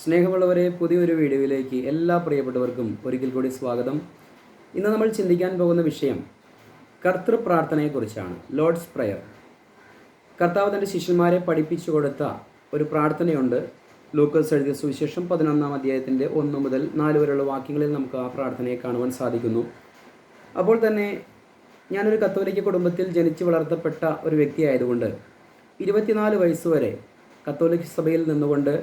സ്നേഹമുള്ളവരെ, പുതിയൊരു വീഡിയോയിലേക്ക് എല്ലാ പ്രിയപ്പെട്ടവർക്കും ഒരിക്കൽ കൂടി സ്വാഗതം. ഇന്ന് നമ്മൾ ചിന്തിക്കാൻ പോകുന്ന വിഷയം കർത്തൃപ്രാർത്ഥനയെക്കുറിച്ചാണ്. Lord's prayer. കർത്താവ് തൻ്റെ ശിഷ്യന്മാരെ പഠിപ്പിച്ചു കൊടുത്ത ഒരു പ്രാർത്ഥനയുണ്ട്. ലൂക്കോസ് എഴുതിയ സുവിശേഷം 11-ാം അധ്യായത്തിൻ്റെ 1 മുതൽ 4 വരെയുള്ള വാക്യങ്ങളിൽ നമുക്ക് ആ പ്രാർത്ഥനയെ കാണുവാൻ സാധിക്കുന്നു. അപ്പോൾ തന്നെ ഞാനൊരു കത്തോലിക്ക കുടുംബത്തിൽ ജനിച്ചു വളർത്തപ്പെട്ട ഒരു വ്യക്തിയായതുകൊണ്ട് 24 വയസ്സുവരെ കത്തോലിക്ക സഭയിൽ നിന്നുകൊണ്ട്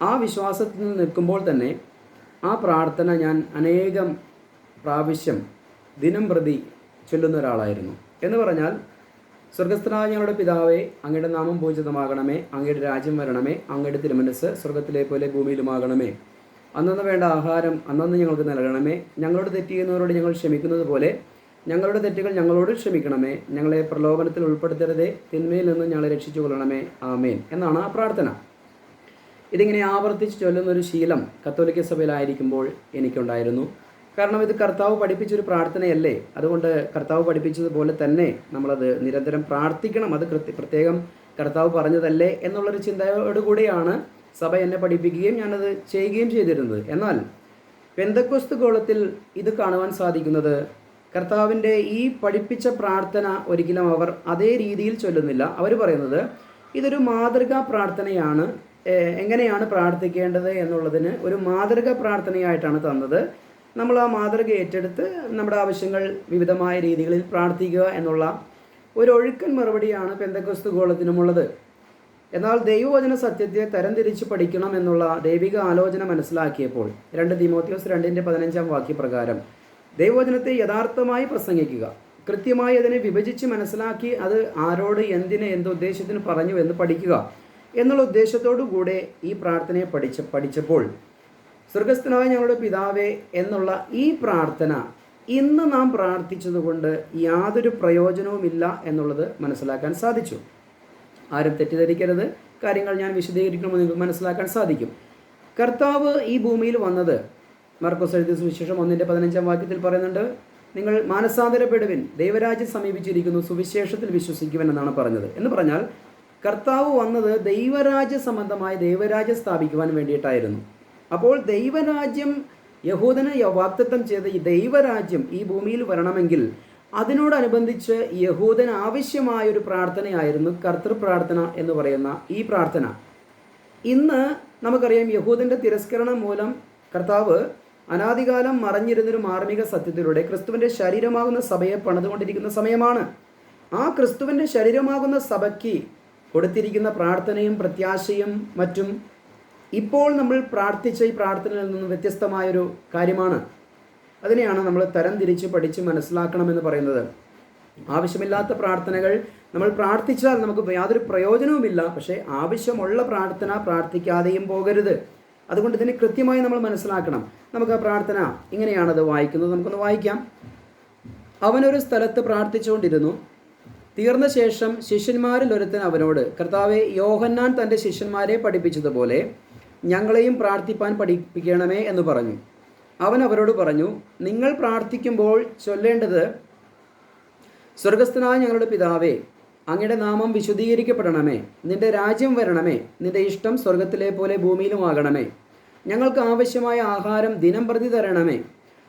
ആ വിശ്വാസത്തിൽ നിന്ന് നിൽക്കുമ്പോൾ തന്നെ ആ പ്രാർത്ഥന ഞാൻ അനേകം പ്രാവശ്യം ദിനം പ്രതി ചൊല്ലുന്ന ഒരാളായിരുന്നു. എന്ന് പറഞ്ഞാൽ, സ്വർഗസ്ഥനായ ഞങ്ങളുടെ പിതാവേ, അങ്ങയുടെ നാമം പൂജിതമാകണമേ, അങ്ങയുടെ രാജ്യം വരണമേ, അങ്ങയുടെ തിരുമനസ്സ് സ്വർഗത്തിലെ പോലെ ഭൂമിയിലുമാകണമേ, അന്നന്ന് വേണ്ട ആഹാരം അന്നന്ന് ഞങ്ങൾക്ക് നൽകണമേ, ഞങ്ങളോട് തെറ്റ് ചെയ്യുന്നവരോട് ഞങ്ങൾ ക്ഷമിക്കുന്നത് പോലെ ഞങ്ങളുടെ തെറ്റുകൾ ഞങ്ങളോട് ക്ഷമിക്കണമേ, ഞങ്ങളെ പ്രലോഭനത്തിൽ ഉൾപ്പെടുത്തരുതേ, തിന്മയിൽ നിന്ന് ഞങ്ങളെ രക്ഷിച്ചു കൊള്ളണമേ, ആമേൻ എന്നാണ് ആ പ്രാർത്ഥന. ഇതിങ്ങനെ ആവർത്തിച്ച് ചൊല്ലുന്നൊരു ശീലം കത്തോലിക്ക സഭയിലായിരിക്കുമ്പോൾ എനിക്കുണ്ടായിരുന്നു. കാരണം ഇത് കർത്താവ് പഠിപ്പിച്ചൊരു പ്രാർത്ഥനയല്ലേ, അതുകൊണ്ട് കർത്താവ് പഠിപ്പിച്ചതുപോലെ തന്നെ നമ്മളത് നിരന്തരം പ്രാർത്ഥിക്കണം, അത് പ്രത്യേകം കർത്താവ് പറഞ്ഞതല്ലേ എന്നുള്ളൊരു ചിന്തയോടുകൂടിയാണ് സഭ എന്നെ പഠിപ്പിക്കുകയും ഞാനത് ചെയ്യുകയും ചെയ്തിരുന്നത്. എന്നാൽ പെന്തക്കോസ്ത് ഗോളത്തിൽ ഇത് കാണുവാൻ സാധിക്കുന്നത്, കർത്താവിൻ്റെ ഈ പഠിപ്പിച്ച പ്രാർത്ഥന ഒരിക്കലും അവർ അതേ രീതിയിൽ ചൊല്ലുന്നില്ല. അവർ പറയുന്നത് ഇതൊരു മാതൃകാ പ്രാർത്ഥനയാണ്, എങ്ങനെയാണ് പ്രാർത്ഥിക്കേണ്ടത് എന്നുള്ളതിന് ഒരു മാതൃക പ്രാർത്ഥനയായിട്ടാണ് തന്നത്. നമ്മൾ ആ മാതൃക ഏറ്റെടുത്ത് നമ്മുടെ ആവശ്യങ്ങൾ വിവിധമായ രീതികളിൽ പ്രാർത്ഥിക്കുക എന്നുള്ള ഒരു ഒഴുക്കൻ മറുപടിയാണ് പെന്തക്കോസ്ത് ഗോളത്തിനുമുള്ളത്. എന്നാൽ ദൈവവചന സത്യത്തെ തരംതിരിച്ച് പഠിക്കണം എന്നുള്ള ദൈവിക ആലോചന മനസ്സിലാക്കിയപ്പോൾ 2 തീമോഥെയോസ് 2:15 വാക്യപ്രകാരം ദൈവവചനത്തെ യഥാർത്ഥമായി പ്രസംഗിക്കുക, കൃത്യമായി അതിനെ വിഭജിച്ച് മനസ്സിലാക്കി അത് ആരോട് എന്തിന് എന്തുദ്ദേശത്തിന് പറഞ്ഞു എന്ന് പഠിക്കുക എന്നുള്ള ഉദ്ദേശത്തോടു കൂടെ ഈ പ്രാർത്ഥനയെ പഠിച്ചപ്പോൾ സ്വർഗസ്ഥനായ ഞങ്ങളുടെ പിതാവേ എന്നുള്ള ഈ പ്രാർത്ഥന ഇന്ന് നാം പ്രാർത്ഥിച്ചതുകൊണ്ട് യാതൊരു പ്രയോജനവുമില്ല എന്നുള്ളത് മനസ്സിലാക്കാൻ സാധിച്ചു. ആരും തെറ്റിദ്ധരിക്കരുത്, കാര്യങ്ങൾ ഞാൻ വിശദീകരിക്കണമെന്ന് നിങ്ങൾക്ക് മനസ്സിലാക്കാൻ സാധിക്കും. കർത്താവ് ഈ ഭൂമിയിൽ വന്നത് മർക്കോസ് എഴുതിയ സുവിശേഷം 1:15 വാക്യത്തിൽ പറയുന്നുണ്ട്, നിങ്ങൾ മാനസാന്തരപ്പെടുവിൻ, ദൈവരാജ്യം സമീപിച്ചിരിക്കുന്നു, സുവിശേഷത്തിൽ വിശ്വസിക്കുവൻ എന്നാണ് പറഞ്ഞത്. എന്ന് പറഞ്ഞാൽ കർത്താവ് വന്നത് ദൈവരാജ്യ സംബന്ധമായ ദൈവരാജ്യം സ്ഥാപിക്കുവാൻ വേണ്ടിയിട്ടായിരുന്നു. അപ്പോൾ ദൈവരാജ്യം യഹൂദന് വാഗ്ദത്തം ചെയ്ത ഈ ദൈവരാജ്യം ഈ ഭൂമിയിൽ വരണമെങ്കിൽ അതിനോടനുബന്ധിച്ച് യഹൂദന് ആവശ്യമായൊരു പ്രാർത്ഥനയായിരുന്നു കർത്തൃപ്രാർത്ഥന എന്ന് പറയുന്ന ഈ പ്രാർത്ഥന. ഇന്ന് നമുക്കറിയാം, യഹൂദൻ്റെ തിരസ്കരണം മൂലം കർത്താവ് അനാദികാലം മറഞ്ഞിരുന്നൊരു മാർമിക സത്യത്തിലൂടെ ക്രിസ്തുവിൻ്റെ ശരീരമാകുന്ന സഭയെ പണിതുകൊണ്ടിരിക്കുന്ന സമയമാണ്. ആ ക്രിസ്തുവിൻ്റെ ശരീരമാകുന്ന സഭയ്ക്ക് കൊടുത്തിരിക്കുന്ന പ്രാർത്ഥനയും പ്രത്യാശയും മറ്റും ഇപ്പോൾ നമ്മൾ പ്രാർത്ഥിച്ച ഈ പ്രാർത്ഥനയിൽ നിന്നും വ്യത്യസ്തമായൊരു കാര്യമാണ്. അതിനെയാണ് നമ്മൾ തരംതിരിച്ച് പഠിച്ച് മനസ്സിലാക്കണമെന്ന് പറയുന്നത്. ആവശ്യമില്ലാത്ത പ്രാർത്ഥനകൾ നമ്മൾ പ്രാർത്ഥിച്ചാൽ നമുക്ക് യാതൊരു പ്രയോജനവുമില്ല. പക്ഷേ ആവശ്യമുള്ള പ്രാർത്ഥന പ്രാർത്ഥിക്കാതെയും പോകരുത്. അതുകൊണ്ട് ഇതിനെ കൃത്യമായി നമ്മൾ മനസ്സിലാക്കണം. നമുക്ക് ആ പ്രാർത്ഥന ഇങ്ങനെയാണത് വായിക്കുന്നത്, നമുക്കൊന്ന് വായിക്കാം. അവനൊരു സ്ഥലത്ത് പ്രാർത്ഥിച്ചുകൊണ്ടിരുന്നു. തീർന്ന ശേഷം ശിഷ്യന്മാരിൽ ഒരുത്തൻ അവനോട്, കർത്താവേ, യോഹന്നാൻ തൻ്റെ ശിഷ്യന്മാരെ പഠിപ്പിച്ചതുപോലെ ഞങ്ങളെയും പ്രാർത്ഥിപ്പാൻ പഠിപ്പിക്കണമേ എന്ന് പറഞ്ഞു. അവൻ അവരോട് പറഞ്ഞു, നിങ്ങൾ പ്രാർത്ഥിക്കുമ്പോൾ ചൊല്ലേണ്ടത്, സ്വർഗസ്ഥനായ ഞങ്ങളുടെ പിതാവേ, അങ്ങയുടെ നാമം വിശുദ്ധീകരിക്കപ്പെടണമേ, നിന്റെ രാജ്യം വരണമേ, നിന്റെ ഇഷ്ടം സ്വർഗത്തിലെ പോലെ ഭൂമിയിലുമാകണമേ, ഞങ്ങൾക്ക് ആവശ്യമായ ആഹാരം ദിനം പ്രതി തരണമേ,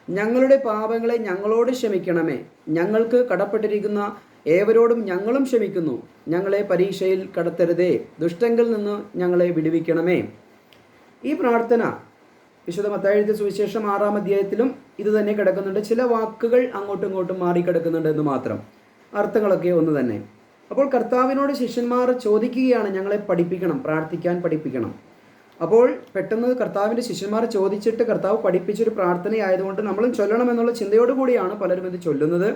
ഞങ്ങളുടെ പാപങ്ങളെ ഞങ്ങളോട് ക്ഷമിക്കണമേ, ഞങ്ങൾക്ക് കടപ്പെട്ടിരിക്കുന്ന ഏവരോടും ഞങ്ങളും ക്ഷമിക്കുന്നു, ഞങ്ങളെ പരീക്ഷയിൽ കടത്തരുതേ, ദുഷ്ടങ്കിൽ നിന്ന് ഞങ്ങളെ വിടുവിക്കണമേ. ഈ പ്രാർത്ഥന വിശുദ്ധ മത്തായി എഴുതിയ സുവിശേഷം 6-ാം അധ്യായത്തിലും ഇത് തന്നെ കിടക്കുന്നുണ്ട്. ചില വാക്കുകൾ അങ്ങോട്ടും ഇങ്ങോട്ടും മാറിക്കിടക്കുന്നുണ്ട് എന്ന് മാത്രം, അർത്ഥങ്ങളൊക്കെ ഒന്ന് തന്നെ. അപ്പോൾ കർത്താവിനോട് ശിഷ്യന്മാർ ചോദിക്കുകയാണ്, ഞങ്ങളെ പഠിപ്പിക്കണം, പ്രാർത്ഥിക്കാൻ പഠിപ്പിക്കണം. അപ്പോൾ പെട്ടെന്ന് കർത്താവിൻ്റെ ശിഷ്യന്മാർ ചോദിച്ചിട്ട് കർത്താവ് പഠിപ്പിച്ചൊരു പ്രാർത്ഥനയായതുകൊണ്ട് നമ്മളും ചൊല്ലണമെന്നുള്ള ചിന്തയോടുകൂടിയാണ് പലരും ഇത് ചൊല്ലുന്നത്.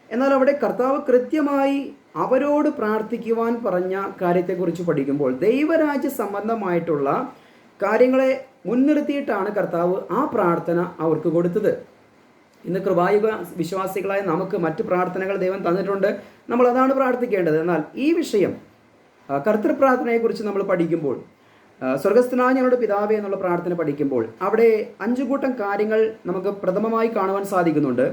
എന്നാൽ അവിടെ കർത്താവ് കൃത്യമായി അവരോട് പ്രാർത്ഥിക്കുവാൻ പറഞ്ഞ കാര്യത്തെക്കുറിച്ച് പഠിക്കുമ്പോൾ ദൈവരാജ്യ സംബന്ധമായിട്ടുള്ള കാര്യങ്ങളെ മുൻനിർത്തിയിട്ടാണ് കർത്താവ് ആ പ്രാർത്ഥന അവർക്ക് കൊടുത്തത്. ഇന്ന് കൃപായുഗ വിശ്വാസികളായ നമുക്ക് മറ്റ് പ്രാർത്ഥനകൾ ദൈവം തന്നിട്ടുണ്ട്, നമ്മൾ അതാണ് പ്രാർത്ഥിക്കേണ്ടത്. എന്നാൽ ഈ വിഷയം കർത്തൃപ്രാർത്ഥനയെക്കുറിച്ച് നമ്മൾ പഠിക്കുമ്പോൾ, സ്വർഗസ്ഥനായ ഞങ്ങളുടെ പിതാവേ എന്നുള്ള പ്രാർത്ഥന പഠിക്കുമ്പോൾ അവിടെ 5 കൂട്ടം കാര്യങ്ങൾ നമുക്ക് പ്രഥമമായി കാണുവാൻ സാധിക്കുന്നുണ്ട്.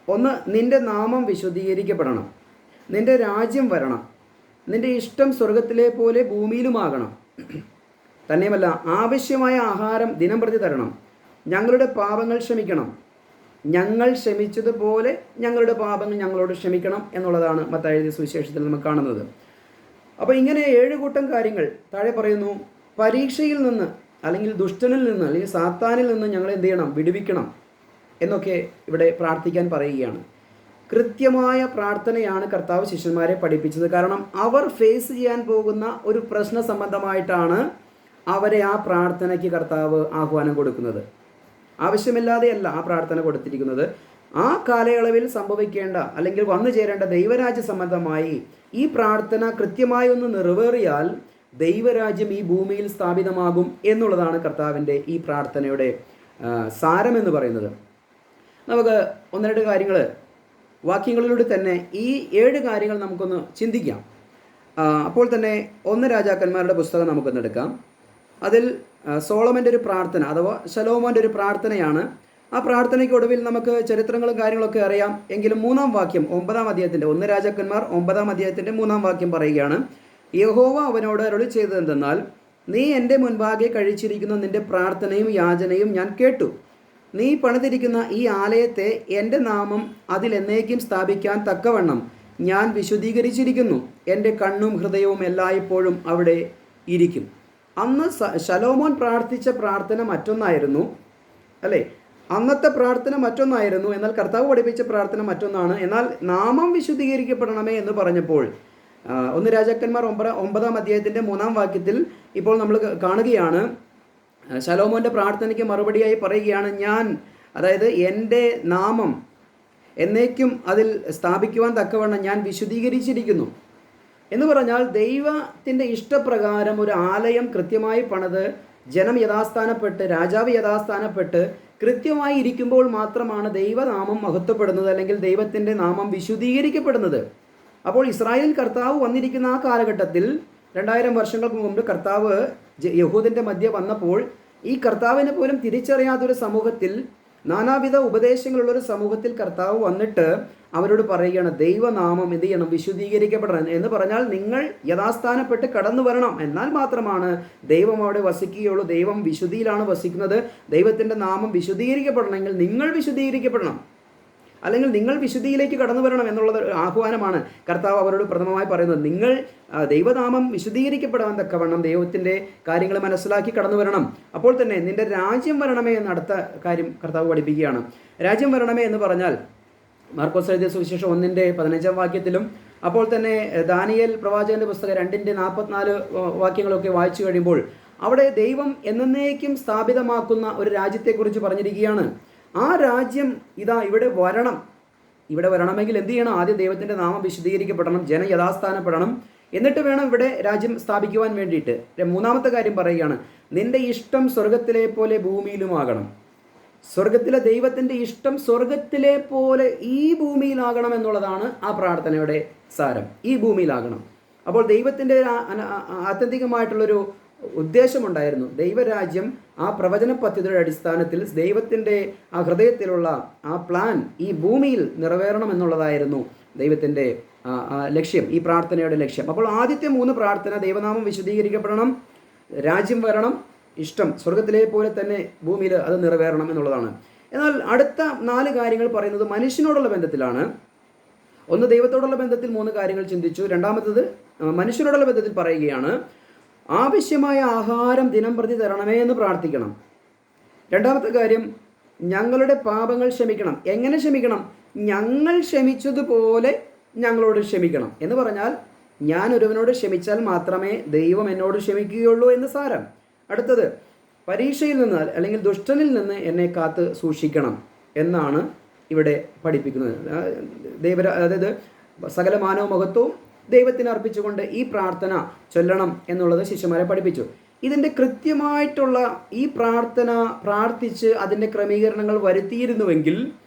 ഒന്ന്, നിന്റെ നാമം വിശുദ്ധീകരിക്കപ്പെടണം, നിന്റെ രാജ്യം വരണം, നിന്റെ ഇഷ്ടം സ്വർഗത്തിലെ പോലെ ഭൂമിയിലുമാകണം, തന്നെയുമല്ല ആവശ്യമായ ആഹാരം ദിനംപ്രതി തരണം, ഞങ്ങളുടെ പാപങ്ങൾ ക്ഷമിക്കണം, ഞങ്ങൾ ക്ഷമിച്ചതുപോലെ ഞങ്ങളുടെ പാപങ്ങൾ ഞങ്ങളോട് ക്ഷമിക്കണം എന്നുള്ളതാണ് മത്തായി എഴുതിയ സുവിശേഷത്തിൽ നമുക്ക് കാണുന്നത്. അപ്പോൾ ഇങ്ങനെ 7 കൂട്ടം കാര്യങ്ങൾ താഴെ പറയുന്നു. പരീക്ഷയിൽ നിന്ന് അല്ലെങ്കിൽ ദുഷ്ടനിൽ നിന്ന് അല്ലെങ്കിൽ സാത്താനിൽ നിന്ന് ഞങ്ങൾ എന്ത് ചെയ്യണം? വിടുവിക്കണം എന്നൊക്കെ ഇവിടെ പ്രാർത്ഥിക്കാൻ പറയുകയാണ്. കൃത്യമായ പ്രാർത്ഥനയാണ് കർത്താവ് ശിഷ്യന്മാരെ പഠിപ്പിച്ചത്. കാരണം അവർ ഫേസ് ചെയ്യാൻ പോകുന്ന ഒരു പ്രശ്ന സംബന്ധമായിട്ടാണ് അവരെ ആ പ്രാർത്ഥനയ്ക്ക് കർത്താവ് ആഹ്വാനം കൊടുക്കുന്നത്. ആവശ്യമില്ലാതെയല്ല ആ പ്രാർത്ഥന കൊടുത്തിരിക്കുന്നത്. ആ കാലയളവിൽ സംഭവിക്കേണ്ട അല്ലെങ്കിൽ വന്നു ചേരേണ്ട ദൈവരാജ്യ സംബന്ധമായി ഈ പ്രാർത്ഥന കൃത്യമായി ഒന്ന് നിറവേറിയാൽ ദൈവരാജ്യം ഈ ഭൂമിയിൽ സ്ഥാപിതമാകും എന്നുള്ളതാണ് കർത്താവിൻ്റെ ഈ പ്രാർത്ഥനയുടെ സാരമെന്ന് പറയുന്നത്. നമുക്ക് 1-2 കാര്യങ്ങൾ വാക്യങ്ങളിലൂടെ തന്നെ ഈ 7 കാര്യങ്ങൾ നമുക്കൊന്ന് ചിന്തിക്കാം. അപ്പോൾ തന്നെ 1 രാജാക്കന്മാരുടെ പുസ്തകം നമുക്കൊന്ന് എടുക്കാം. അതിൽ സോളമൻ്റെ ഒരു പ്രാർത്ഥന അഥവാ ശലോമോൻ്റെ ഒരു പ്രാർത്ഥനയാണ്. ആ പ്രാർത്ഥനയ്ക്ക് ഒടുവിൽ നമുക്ക് ചരിത്രങ്ങളും കാര്യങ്ങളൊക്കെ അറിയാം. എങ്കിലും 3-ാം വാക്യം 9-ാം അധ്യായത്തിൻ്റെ 1 രാജാക്കന്മാർ 9-ാം അധ്യായത്തിൻ്റെ 3-ാം വാക്യം പറയുകയാണ്, യഹോവ അവനോട് അരുളി ചെയ്തതെന്തെന്നാൽ, നീ എൻ്റെ മുൻപാകെ കഴിച്ചിരിക്കുന്ന നിൻ്റെ പ്രാർത്ഥനയും യാചനയും ഞാൻ കേട്ടു. നീ പണിതിരിക്കുന്ന ഈ ആലയത്തെ എൻ്റെ നാമം അതിലെന്നേക്കും സ്ഥാപിക്കാൻ തക്കവണ്ണം ഞാൻ വിശുദ്ധീകരിച്ചിരിക്കുന്നു. എൻ്റെ കണ്ണും ഹൃദയവും എല്ലായ്പ്പോഴും അവിടെ ഇരിക്കും. അന്ന് ശലോമോൻ പ്രാർത്ഥിച്ച പ്രാർത്ഥന മറ്റൊന്നായിരുന്നു, അല്ലേ? അന്നത്തെ പ്രാർത്ഥന മറ്റൊന്നായിരുന്നു, എന്നാൽ കർത്താവ് പഠിപ്പിച്ച പ്രാർത്ഥന മറ്റൊന്നാണ്. എന്നാൽ നാമം വിശുദ്ധീകരിക്കപ്പെടണമേ എന്ന് പറഞ്ഞപ്പോൾ 1 രാജാക്കന്മാർ 9-ാം അധ്യായത്തിൻ്റെ 3-ാം വാക്യത്തിൽ ഇപ്പോൾ നമ്മൾ കാണുകയാണ്, ശലോമോൻ്റെ പ്രാർത്ഥനയ്ക്ക് മറുപടിയായി പറയുകയാണ്, അതായത് എൻ്റെ നാമം എന്നേക്കും അതിൽ സ്ഥാപിക്കുവാൻ തക്കവണ്ണം ഞാൻ വിശുദ്ധീകരിച്ചിരിക്കുന്നു എന്ന് പറഞ്ഞാൽ ദൈവത്തിൻ്റെ ഇഷ്ടപ്രകാരം ഒരു ആലയം കൃത്യമായി പണിത് ജനം യഥാസ്ഥാനപ്പെട്ട് രാജാവ് യഥാസ്ഥാനപ്പെട്ട് കൃത്യമായി ഇരിക്കുമ്പോൾ മാത്രമാണ് ദൈവനാമം മഹത്വപ്പെടുന്നത്, അല്ലെങ്കിൽ ദൈവത്തിൻ്റെ നാമം വിശുദ്ധീകരിക്കപ്പെടുന്നത്. അപ്പോൾ ഇസ്രായേൽ കർത്താവ് വന്നിരിക്കുന്ന ആ കാലഘട്ടത്തിൽ 2000 വർഷങ്ങൾക്ക് മുമ്പ് കർത്താവ് യഹൂദൻ്റെ മധ്യ വന്നപ്പോൾ ഈ കർത്താവിനെ പോലും തിരിച്ചറിയാത്തൊരു സമൂഹത്തിൽ, നാനാവിധ ഉപദേശങ്ങളുള്ളൊരു സമൂഹത്തിൽ കർത്താവ് വന്നിട്ട് അവരോട് പറയുകയാണ്, ദൈവനാമം എന്ത് ചെയ്യണം? വിശുദ്ധീകരിക്കപ്പെടണം എന്ന് പറഞ്ഞാൽ നിങ്ങൾ യഥാസ്ഥാനപ്പെട്ട് കടന്നു വരണം, എന്നാൽ മാത്രമാണ് ദൈവം അവിടെ വസിക്കുകയുള്ളൂ. ദൈവം വിശുദ്ധിയിലാണ് വസിക്കുന്നത്. ദൈവത്തിൻ്റെ നാമം വിശുദ്ധീകരിക്കപ്പെടണമെങ്കിൽ നിങ്ങൾ വിശുദ്ധീകരിക്കപ്പെടണം, അല്ലെങ്കിൽ നിങ്ങൾ വിശുദ്ധിയിലേക്ക് കടന്നു വരണം എന്നുള്ളത് ആഹ്വാനമാണ് കർത്താവ് അവരോട് പ്രഥമമായി പറയുന്നത്. നിങ്ങൾ ദൈവനാമം വിശുദ്ധീകരിക്കപ്പെടാൻ തക്കവണ്ണം ദൈവത്തിൻ്റെ കാര്യങ്ങൾ മനസ്സിലാക്കി കടന്നു വരണം. അപ്പോൾ തന്നെ നിൻ്റെ രാജ്യം വരണമേ എന്ന അടുത്ത കാര്യം കർത്താവ് പഠിപ്പിക്കുകയാണ്. രാജ്യം വരണമേ എന്ന് പറഞ്ഞാൽ മാർക്കോസ് എഴുതിയ സുവിശേഷം 1-15 വാക്യത്തിലും, അപ്പോൾ തന്നെ ദാനിയേൽ പ്രവാചകന്റെ പുസ്തകം 2-44 വാക്യങ്ങളൊക്കെ വായിച്ചു കഴിയുമ്പോൾ അവിടെ ദൈവം എന്നേക്കും സ്ഥാപിതമാക്കുന്ന ഒരു രാജ്യത്തെക്കുറിച്ച് പറഞ്ഞിരിക്കുകയാണ്. ആ രാജ്യം ഇതാ ഇവിടെ വരണം. ഇവിടെ വരണമെങ്കിൽ എന്ത് ചെയ്യണം? ആദ്യം ദൈവത്തിൻ്റെ നാമം വിശുദ്ധീകരിക്കപ്പെടണം, ജനം യഥാസ്ഥാനപ്പെടണം, എന്നിട്ട് വേണം ഇവിടെ രാജ്യം സ്ഥാപിക്കുവാൻ വേണ്ടിയിട്ട്. 3-ാമത്തെ കാര്യം പറയുകയാണ്, നിന്റെ ഇഷ്ടം സ്വർഗത്തിലെ പോലെ ഭൂമിയിലുമാകണം. സ്വർഗത്തിലെ ദൈവത്തിൻ്റെ ഇഷ്ടം സ്വർഗത്തിലെ പോലെ ഈ ഭൂമിയിലാകണം എന്നുള്ളതാണ് ആ പ്രാർത്ഥനയുടെ സാരം. ഈ ഭൂമിയിലാകണം. അപ്പോൾ ദൈവത്തിൻ്റെ ആത്യന്തികമായിട്ടുള്ളൊരു ഉദ്ദേശമുണ്ടായിരുന്നു. ദൈവരാജ്യം ആ പ്രവചന പദ്ധതിയുടെ അടിസ്ഥാനത്തിൽ ദൈവത്തിൻ്റെ ആ ഹൃദയത്തിലുള്ള ആ പ്ലാൻ ഈ ഭൂമിയിൽ നിറവേറണം എന്നുള്ളതായിരുന്നു ദൈവത്തിൻ്റെ ലക്ഷ്യം, ഈ പ്രാർത്ഥനയുടെ ലക്ഷ്യം. അപ്പോൾ ആദ്യത്തെ 3 പ്രാർത്ഥന ദൈവനാമം വിശുദ്ധീകരിക്കപ്പെടണം, രാജ്യം വരണം, ഇഷ്ടം സ്വർഗത്തിലെ പോലെ തന്നെ ഭൂമിയിൽ അത് നിറവേറണം എന്നുള്ളതാണ്. എന്നാൽ അടുത്ത 4 കാര്യങ്ങൾ പറയുന്നത് മനുഷ്യനോടുള്ള ബന്ധത്തിലാണ്. ഒന്ന്, ദൈവത്തോടുള്ള ബന്ധത്തിൽ 3 കാര്യങ്ങൾ ചിന്തിച്ചു. രണ്ടാമത്തത് മനുഷ്യനോടുള്ള ബന്ധത്തിൽ പറയുകയാണ്, ആവശ്യമായ ആഹാരം ദിനംപ്രതി തരണമേ എന്ന് പ്രാർത്ഥിക്കണം. രണ്ടാമത്തെ കാര്യം, ഞങ്ങളുടെ പാപങ്ങൾ ക്ഷമിക്കണം. എങ്ങനെ ക്ഷമിക്കണം? ഞങ്ങൾ ക്ഷമിച്ചതുപോലെ ഞങ്ങളോട് ക്ഷമിക്കണം എന്ന് പറഞ്ഞാൽ ഞാൻ ഒരുവനോട് ക്ഷമിച്ചാൽ മാത്രമേ ദൈവം എന്നോട് ക്ഷമിക്കുകയുള്ളൂ എന്ന് സാരം. അടുത്തത്, പരീക്ഷയിൽ നിന്ന് അല്ലെങ്കിൽ ദുഷ്ടനിൽ നിന്ന് എന്നെ കാത്ത് സൂക്ഷിക്കണം എന്നാണ് ഇവിടെ പഠിപ്പിക്കുന്നത്. അതായത് സകല മാനവ മഹത്വവും ദൈവത്തിന് അർപ്പിച്ചുകൊണ്ട് ഈ പ്രാർത്ഥന ചൊല്ലണം എന്നുള്ളത് ശിഷ്യന്മാരെ പഠിപ്പിച്ചു. ഇതിൻ്റെ കൃത്യമായിട്ടുള്ള ഈ പ്രാർത്ഥന പ്രാർത്ഥിച്ച് അതിൻ്റെ ക്രമീകരണങ്ങൾ വരുത്തിയിരുന്നുവെങ്കിൽ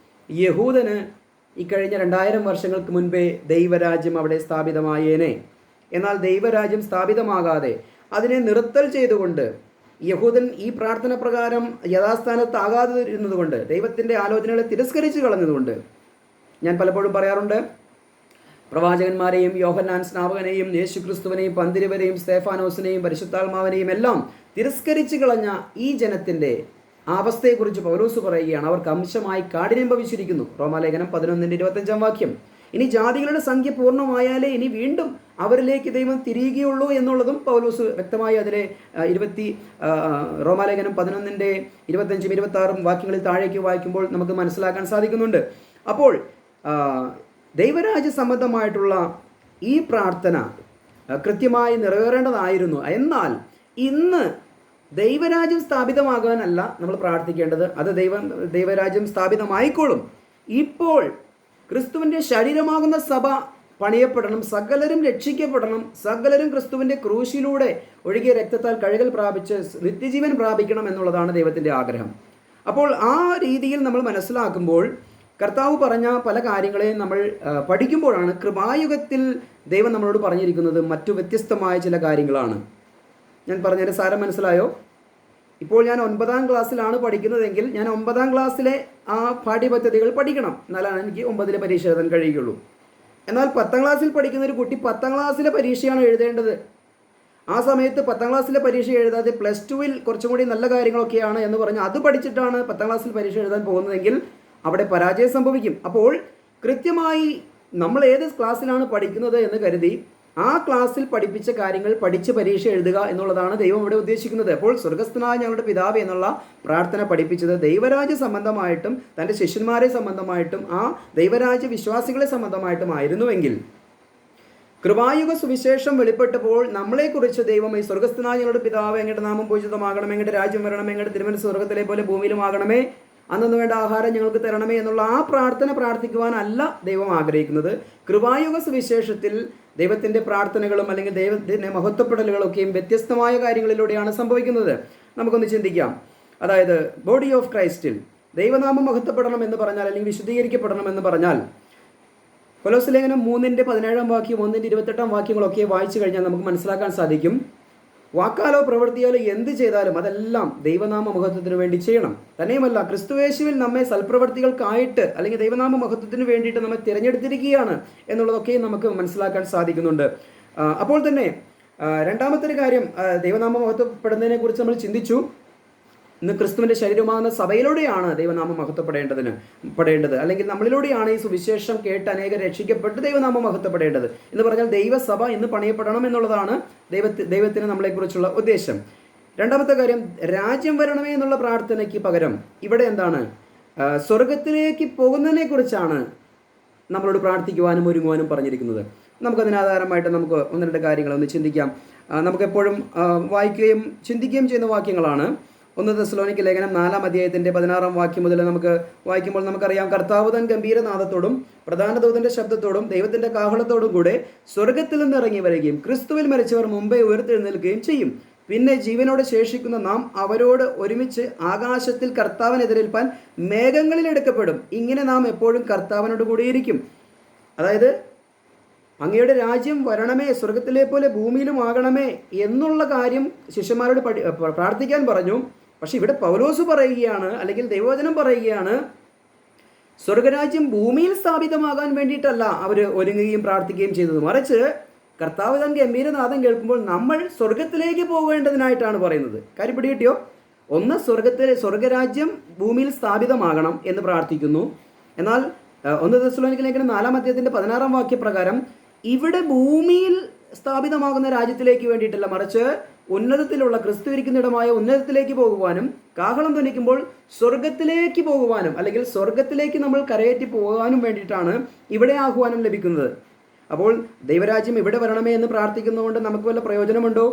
യഹൂദന് ഈ കഴിഞ്ഞ 2000 വർഷങ്ങൾക്ക് മുൻപേ ദൈവരാജ്യം അവിടെ സ്ഥാപിതമായേനെ. എന്നാൽ ദൈവരാജ്യം സ്ഥാപിതമാകാതെ അതിനെ നിർത്തൽ ചെയ്തുകൊണ്ട് യഹൂദൻ ഈ പ്രാർത്ഥന പ്രകാരം യഥാസ്ഥാനത്താകാതെ ഇരുന്നതുകൊണ്ട്, ദൈവത്തിൻ്റെ ആലോചനകളെ തിരസ്കരിച്ച് കളഞ്ഞതുകൊണ്ട്, ഞാൻ പലപ്പോഴും പറയാറുണ്ട്, പ്രവാചകന്മാരെയും യോഹന്നാൻ സ്നാപകനെയും യേശുക്രിസ്തുവിനെയും പന്തിരുവരെയും സ്തേഫാനോസിനെയും പരിശുദ്ധാത്മാവിനെയും എല്ലാം തിരസ്കരിച്ചു കളഞ്ഞ ഈ ജനത്തിൻ്റെ അവസ്ഥയെക്കുറിച്ച് പൗലോസ് പറയുകയാണ്. അവർക്ക് അംശമായി കാഠിന്യം ഭവിച്ചിരിക്കുന്നു. റോമാലേഖനം 11:25 വാക്യം. ഇനി ജാതികളുടെ സംഖ്യ പൂർണ്ണമായാലേ ഇനി വീണ്ടും അവരിലേക്ക് ദൈവം തിരിയുകയുള്ളൂ എന്നുള്ളതും പൗലോസ് വ്യക്തമായി അതിലെ റോമാലേഖനം 11:25 26 വാക്യങ്ങളിൽ താഴേക്ക് വായിക്കുമ്പോൾ നമുക്ക് മനസ്സിലാക്കാൻ സാധിക്കുന്നുണ്ട്. അപ്പോൾ ദൈവരാജ്യ സംബന്ധമായിട്ടുള്ള ഈ പ്രാർത്ഥന കൃത്യമായി നിറവേറേണ്ടതായിരുന്നു. എന്നാൽ ഇന്ന് ദൈവരാജ്യം സ്ഥാപിതമാകാനല്ല നമ്മൾ പ്രാർത്ഥിക്കേണ്ടത്. അത് ദൈവരാജ്യം സ്ഥാപിതമായിക്കോളും. ഇപ്പോൾ ക്രിസ്തുവിൻ്റെ ശരീരമാകുന്ന സഭ പണിയപ്പെടണം, സകലരും രക്ഷിക്കപ്പെടണം, സകലരും ക്രിസ്തുവിൻ്റെ ക്രൂശിലൂടെ ഒഴുകിയ രക്തത്താൽ കഴുകൽ പ്രാപിച്ച് നിത്യജീവൻ പ്രാപിക്കണം എന്നുള്ളതാണ് ദൈവത്തിൻ്റെ ആഗ്രഹം. അപ്പോൾ ആ രീതിയിൽ നമ്മൾ മനസ്സിലാക്കുമ്പോൾ കർത്താവ് പറഞ്ഞ പല കാര്യങ്ങളെയും നമ്മൾ പഠിക്കുമ്പോഴാണ് കൃപായുഗത്തിൽ ദൈവം നമ്മളോട് പറഞ്ഞിരിക്കുന്നത് മറ്റു വ്യത്യസ്തമായ ചില കാര്യങ്ങളാണ്. ഞാൻ പറഞ്ഞതിൻ്റെ സാരം മനസ്സിലായോ? ഇപ്പോൾ ഞാൻ 9ാം ക്ലാസ്സിലാണ് പഠിക്കുന്നതെങ്കിൽ ഞാൻ 9ാം ക്ലാസ്സിലെ ആ പാഠ്യപദ്ധതികൾ പഠിക്കണം, എന്നാലാണ് എനിക്ക് 9ലെ പരീക്ഷ എഴുതാൻ കഴിയുകയുള്ളൂ. എന്നാൽ 10ാം ക്ലാസ്സിൽ പഠിക്കുന്ന ഒരു കുട്ടി 10ാം ക്ലാസ്സിലെ പരീക്ഷയാണ് എഴുതേണ്ടത്. ആ സമയത്ത് 10ാം ക്ലാസ്സിലെ പരീക്ഷ എഴുതാതെ +2-ൽ കുറച്ചും കൂടി നല്ല കാര്യങ്ങളൊക്കെയാണ് എന്ന് പറഞ്ഞ് അത് പഠിച്ചിട്ടാണ് 10ാം ക്ലാസ്സിൽ പരീക്ഷ എഴുതാൻ പോകുന്നതെങ്കിൽ അവിടെ പരാജയം സംഭവിക്കും. അപ്പോൾ കൃത്യമായി നമ്മൾ ഏത് ക്ലാസ്സിലാണ് പഠിക്കുന്നത് എന്ന് കരുതി ആ ക്ലാസ്സിൽ പഠിപ്പിച്ച കാര്യങ്ങൾ പഠിച്ച് പരീക്ഷ എഴുതുക എന്നുള്ളതാണ് ദൈവം ഇവിടെ ഉദ്ദേശിക്കുന്നത്. അപ്പോൾ സ്വർഗസ്ഥനായ ഞങ്ങളുടെ പിതാവേ എന്നുള്ള പ്രാർത്ഥന പഠിപ്പിച്ചത് ദൈവരാജ്യ സംബന്ധമായിട്ടും തൻ്റെ ശിഷ്യന്മാരെ സംബന്ധമായിട്ടും ആ ദൈവരാജ്യ വിശ്വാസികളെ സംബന്ധമായിട്ടും ആയിരുന്നുവെങ്കിൽ കൃപായുഗ സുവിശേഷം വെളിപ്പെട്ടപ്പോൾ നമ്മളെക്കുറിച്ച് ദൈവം ഈ സ്വർഗസ്ഥനായ ഞങ്ങളുടെ പിതാവ് എങ്ങയുടെ നാമം പൂജിതമാകണമേ, എങ്ങയുടെ രാജ്യം വരണമേ, എങ്ങയുടെ തിരുമനസ്സ് സ്വർഗത്തിലെ പോലെ ഭൂമിയിലുമാകണമേ, അന്നു വേണ്ട ആഹാരം ഞങ്ങൾക്ക് തരണമേ എന്നുള്ള ആ പ്രാർത്ഥന പ്രാർത്ഥിക്കുവാനല്ല ദൈവം ആഗ്രഹിക്കുന്നത്. കൃപായുഗ സുവിശേഷത്തിൽ ദൈവത്തിൻ്റെ പ്രാർത്ഥനകളും അല്ലെങ്കിൽ ദൈവത്തിൻ്റെ മഹത്വപ്പെടലുകളൊക്കെയും വ്യത്യസ്തമായ കാര്യങ്ങളിലൂടെയാണ് സംഭവിക്കുന്നത്. നമുക്കൊന്ന് ചിന്തിക്കാം. അതായത് ബോഡി ഓഫ് ക്രൈസ്റ്റിൽ ദൈവനാമം മഹത്വപ്പെടണം എന്ന് പറഞ്ഞാൽ അല്ലെങ്കിൽ വിശുദ്ധീകരിക്കപ്പെടണം എന്ന് പറഞ്ഞാൽ കൊലോസ്യ ലേഖനം 3:17 വാക്യം 1:28 വാക്യങ്ങളൊക്കെ വായിച്ചു കഴിഞ്ഞാൽ നമുക്ക് മനസ്സിലാക്കാൻ സാധിക്കും. വാക്കാലോ പ്രവൃത്തിയാലോ എന്ത് ചെയ്താലും അതെല്ലാം ദൈവനാമ മഹത്വത്തിന് വേണ്ടി ചെയ്യണം. തന്നെയുമല്ല ക്രിസ്തുയേശുവിൽ നമ്മെ സൽപ്രവർത്തികൾക്കായിട്ട് അല്ലെങ്കിൽ ദൈവനാമ മഹത്വത്തിന് വേണ്ടിയിട്ട് നമ്മെ തിരഞ്ഞെടുത്തിരിക്കുകയാണ് എന്നുള്ളതൊക്കെ നമുക്ക് മനസ്സിലാക്കാൻ സാധിക്കുന്നുണ്ട്. അപ്പോൾ തന്നെ രണ്ടാമത്തെ ഒരു കാര്യം, ദൈവനാമ മഹത്വപ്പെടുന്നതിനെ കുറിച്ച് നമ്മൾ ചിന്തിച്ചു. ഇന്ന് ക്രിസ്തുവിൻ്റെ ശരീരമാകുന്ന സഭയിലൂടെയാണ് ദൈവനാമം മഹത്വപ്പെടേണ്ടത് അല്ലെങ്കിൽ നമ്മളിലൂടെയാണ് ഈ സുവിശേഷം കേട്ട് അനേകം രക്ഷിക്കപ്പെട്ട് ദൈവനാമം മഹത്വപ്പെടേണ്ടത് എന്ന് പറഞ്ഞാൽ ദൈവസഭ ഇന്ന് പണിയപ്പെടണം എന്നുള്ളതാണ് ദൈവത്തിന് നമ്മളെക്കുറിച്ചുള്ള ഉദ്ദേശം. രണ്ടാമത്തെ കാര്യം, രാജ്യം വരണമേ എന്നുള്ള പ്രാർത്ഥനയ്ക്ക് പകരം ഇവിടെ എന്താണ്, സ്വർഗത്തിലേക്ക് പോകുന്നതിനെ കുറിച്ചാണ് നമ്മളോട് പ്രാർത്ഥിക്കുവാനും ഒരുങ്ങുവാനും പറഞ്ഞിരിക്കുന്നത്. നമുക്കതിനാധാരമായിട്ട് നമുക്ക് 1-2 കാര്യങ്ങളൊന്ന് ചിന്തിക്കാം. നമുക്കെപ്പോഴും വായിക്കുകയും ചിന്തിക്കുകയും ചെയ്യുന്ന വാക്യങ്ങളാണ്. 1 തെസ്സലോനിക്ക ലേഖനം 4-ാം അധ്യായത്തിൻ്റെ 16-ാം വാക്യം മുതൽ നമുക്ക് വായിക്കുമ്പോൾ നമുക്കറിയാം, കർത്താവ് തൻ ഗംഭീരനാദത്തോടും പ്രധാന ദൂതന്റെ ശബ്ദത്തോടും ദൈവത്തിന്റെ കാഹളത്തോടും കൂടെ സ്വർഗത്തിൽ നിന്ന് ഇറങ്ങി വരികയും ക്രിസ്തുവിൽ മരിച്ചവർ മുമ്പേ ഉയർത്തെഴുന്നേൽക്കുകയും ചെയ്യും. പിന്നെ ജീവനോടെ ശേഷിക്കുന്ന നാം അവരോട് ഒരുമിച്ച് ആകാശത്തിൽ കർത്താവിനെതിരേൽപ്പാൻ മേഘങ്ങളിൽ എടുക്കപ്പെടും. ഇങ്ങനെ നാം എപ്പോഴും കർത്താവിനോട് കൂടിയിരിക്കും. അതായത് അങ്ങയുടെ രാജ്യം വരണമേ, സ്വർഗത്തിലെ പോലെ ഭൂമിയിലും ആകണമേ എന്നുള്ള കാര്യം ശിഷ്യന്മാരോട് പ്രാർത്ഥിക്കാൻ പറഞ്ഞു. പക്ഷെ ഇവിടെ പൗലോസ് പറയുകയാണ്, അല്ലെങ്കിൽ ദൈവവചനം പറയുകയാണ്, സ്വർഗരാജ്യം ഭൂമിയിൽ സ്ഥാപിതമാകാൻ വേണ്ടിയിട്ടല്ല അവർ ഒരുങ്ങുകയും പ്രാർത്ഥിക്കുകയും ചെയ്തത്, മറിച്ച് കർത്താവ് തൻ ഗംഭീരനാദം കേൾക്കുമ്പോൾ നമ്മൾ സ്വർഗത്തിലേക്ക് പോകേണ്ടതിനായിട്ടാണ് പറയുന്നത്. കാര്യം പിടികിട്ടിയോ? ഒന്ന്, സ്വർഗരാജ്യം ഭൂമിയിൽ സ്ഥാപിതമാകണം എന്ന് പ്രാർത്ഥിക്കുന്നു. എന്നാൽ 1 തെസ്സലോനിക്ക ലേഖനം 4-ാം അധ്യായത്തിൻ്റെ 16-ാം വാക്യപ്രകാരം ഇവിടെ ഭൂമിയിൽ സ്ഥാപിതമാകുന്ന രാജ്യത്തിലേക്ക് വേണ്ടിയിട്ടല്ല, മറിച്ച് ഉന്നതത്തിലുള്ള ക്രിസ്തു ഇരിക്കുന്നിടമായ ഉന്നതത്തിലേക്ക് പോകുവാനും കാഹളം ധ്വനിക്കുമ്പോൾ സ്വർഗത്തിലേക്ക് പോകുവാനും അല്ലെങ്കിൽ സ്വർഗത്തിലേക്ക് നമ്മൾ കരയേറ്റി പോകാനും വേണ്ടിയിട്ടാണ് ഇവിടെ ആഹ്വാനം ലഭിക്കുന്നത്. അപ്പോൾ ദൈവരാജ്യം ഇവിടെ വരണമേ എന്ന് പ്രാർത്ഥിക്കുന്നതുകൊണ്ട് നമുക്ക് വല്ല പ്രയോജനമുണ്ടോ?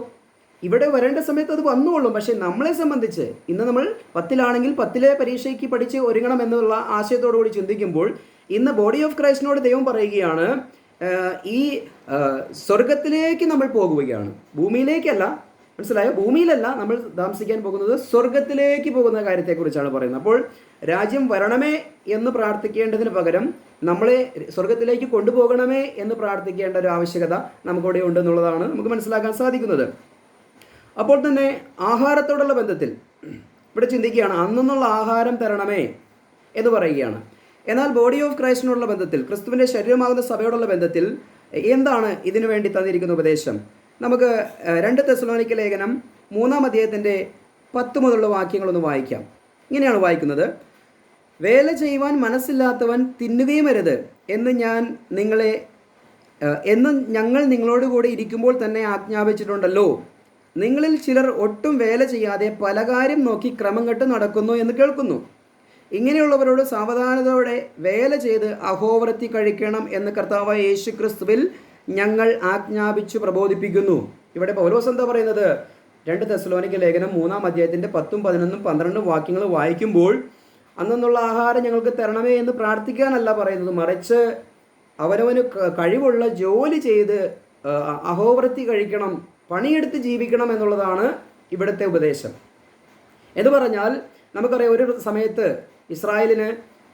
ഇവിടെ വരേണ്ട സമയത്ത് അത് വന്നുകൊള്ളും. പക്ഷേ നമ്മളെ സംബന്ധിച്ച് ഇന്ന് നമ്മൾ 10-ലാണെങ്കിൽ 10-ലെ പരീക്ഷയ്ക്ക് പഠിച്ച് ഒരുങ്ങണം എന്നുള്ള ആശയത്തോടു കൂടി ചിന്തിക്കുമ്പോൾ ഇന്ന് ബോഡി ഓഫ് ക്രൈസ്റ്റിനോട് ദൈവം പറയുകയാണ്, ഈ സ്വർഗത്തിലേക്ക് നമ്മൾ പോകുകയാണ്, ഭൂമിയിലേക്കല്ല. മനസ്സിലായോ? ഭൂമിയിലല്ല നമ്മൾ താമസിക്കാൻ പോകുന്നത്, സ്വർഗത്തിലേക്ക് പോകുന്ന കാര്യത്തെക്കുറിച്ചാണ് പറയുന്നത്. അപ്പോൾ രാജ്യം വരണമേ എന്ന് പ്രാർത്ഥിക്കേണ്ടതിന് പകരം നമ്മളെ സ്വർഗത്തിലേക്ക് കൊണ്ടുപോകണമേ എന്ന് പ്രാർത്ഥിക്കേണ്ട ഒരു ആവശ്യകത നമുക്കിവിടെ ഉണ്ടെന്നുള്ളതാണ് നമുക്ക് മനസ്സിലാക്കാൻ സാധിക്കുന്നത്. അപ്പോൾ തന്നെ ആഹാരത്തോടുള്ള ബന്ധത്തിൽ ഇവിടെ ചിന്തിക്കുകയാണ്, അന്നുള്ള ആഹാരം തരണമേ എന്ന് പറയുകയാണ്. എന്നാൽ ബോഡി ഓഫ് ക്രൈസ്റ്റിനോടുള്ള ബന്ധത്തിൽ, ക്രിസ്തുവിൻ്റെ ശരീരമാകുന്ന സഭയോടുള്ള ബന്ധത്തിൽ എന്താണ് ഇതിനു വേണ്ടി തന്നിരിക്കുന്ന ഉപദേശം? നമുക്ക് 2 തെസ്സലോനിക്ക ലേഖനം 3-ാം അധ്യായത്തിൻ്റെ 10 മുതലുള്ള വാക്യങ്ങളൊന്ന് വായിക്കാം. ഇങ്ങനെയാണ് വായിക്കുന്നത്: വേല ചെയ്യുവാൻ മനസ്സില്ലാത്തവൻ തിന്നുകയും അരുത് എന്ന് ഞങ്ങൾ നിങ്ങളോട് കൂടി ഇരിക്കുമ്പോൾ തന്നെ ആജ്ഞാപിച്ചിട്ടുണ്ടല്ലോ. നിങ്ങളിൽ ചിലർ ഒട്ടും വേല ചെയ്യാതെ പല കാര്യം നോക്കി ക്രമം കെട്ട് നടക്കുന്നു എന്ന് കേൾക്കുന്നു. ഇങ്ങനെയുള്ളവരോട് സാവധാനതയോടെ വേല ചെയ്ത് അഹോവൃത്തി കഴിക്കണം എന്ന് കർത്താവായ യേശു ക്രിസ്തുവിൽ ഞങ്ങൾ ആജ്ഞാപിച്ചു പ്രബോധിപ്പിക്കുന്നു. ഇവിടെ പൗലോസ് എന്താ പറയുന്നത്? 2 തെസ്സലോനിക്ക ലേഖനം 3-ാം അധ്യായത്തിൻ്റെ 10, 11, 12 വാക്യങ്ങൾ വായിക്കുമ്പോൾ അന്നുള്ള ആഹാരം ഞങ്ങൾക്ക് തരണമേ എന്ന് പ്രാർത്ഥിക്കാനല്ല പറയുന്നത്, മറിച്ച് അവനവന് കഴിവുള്ള ജോലി ചെയ്ത് അഹോവൃത്തി കഴിക്കണം, പണിയെടുത്ത് ജീവിക്കണം എന്നുള്ളതാണ് ഇവിടുത്തെ ഉപദേശം. എന്ന് പറഞ്ഞാൽ നമുക്കറിയാം, ഒരു സമയത്ത് ഇസ്രായേലിന്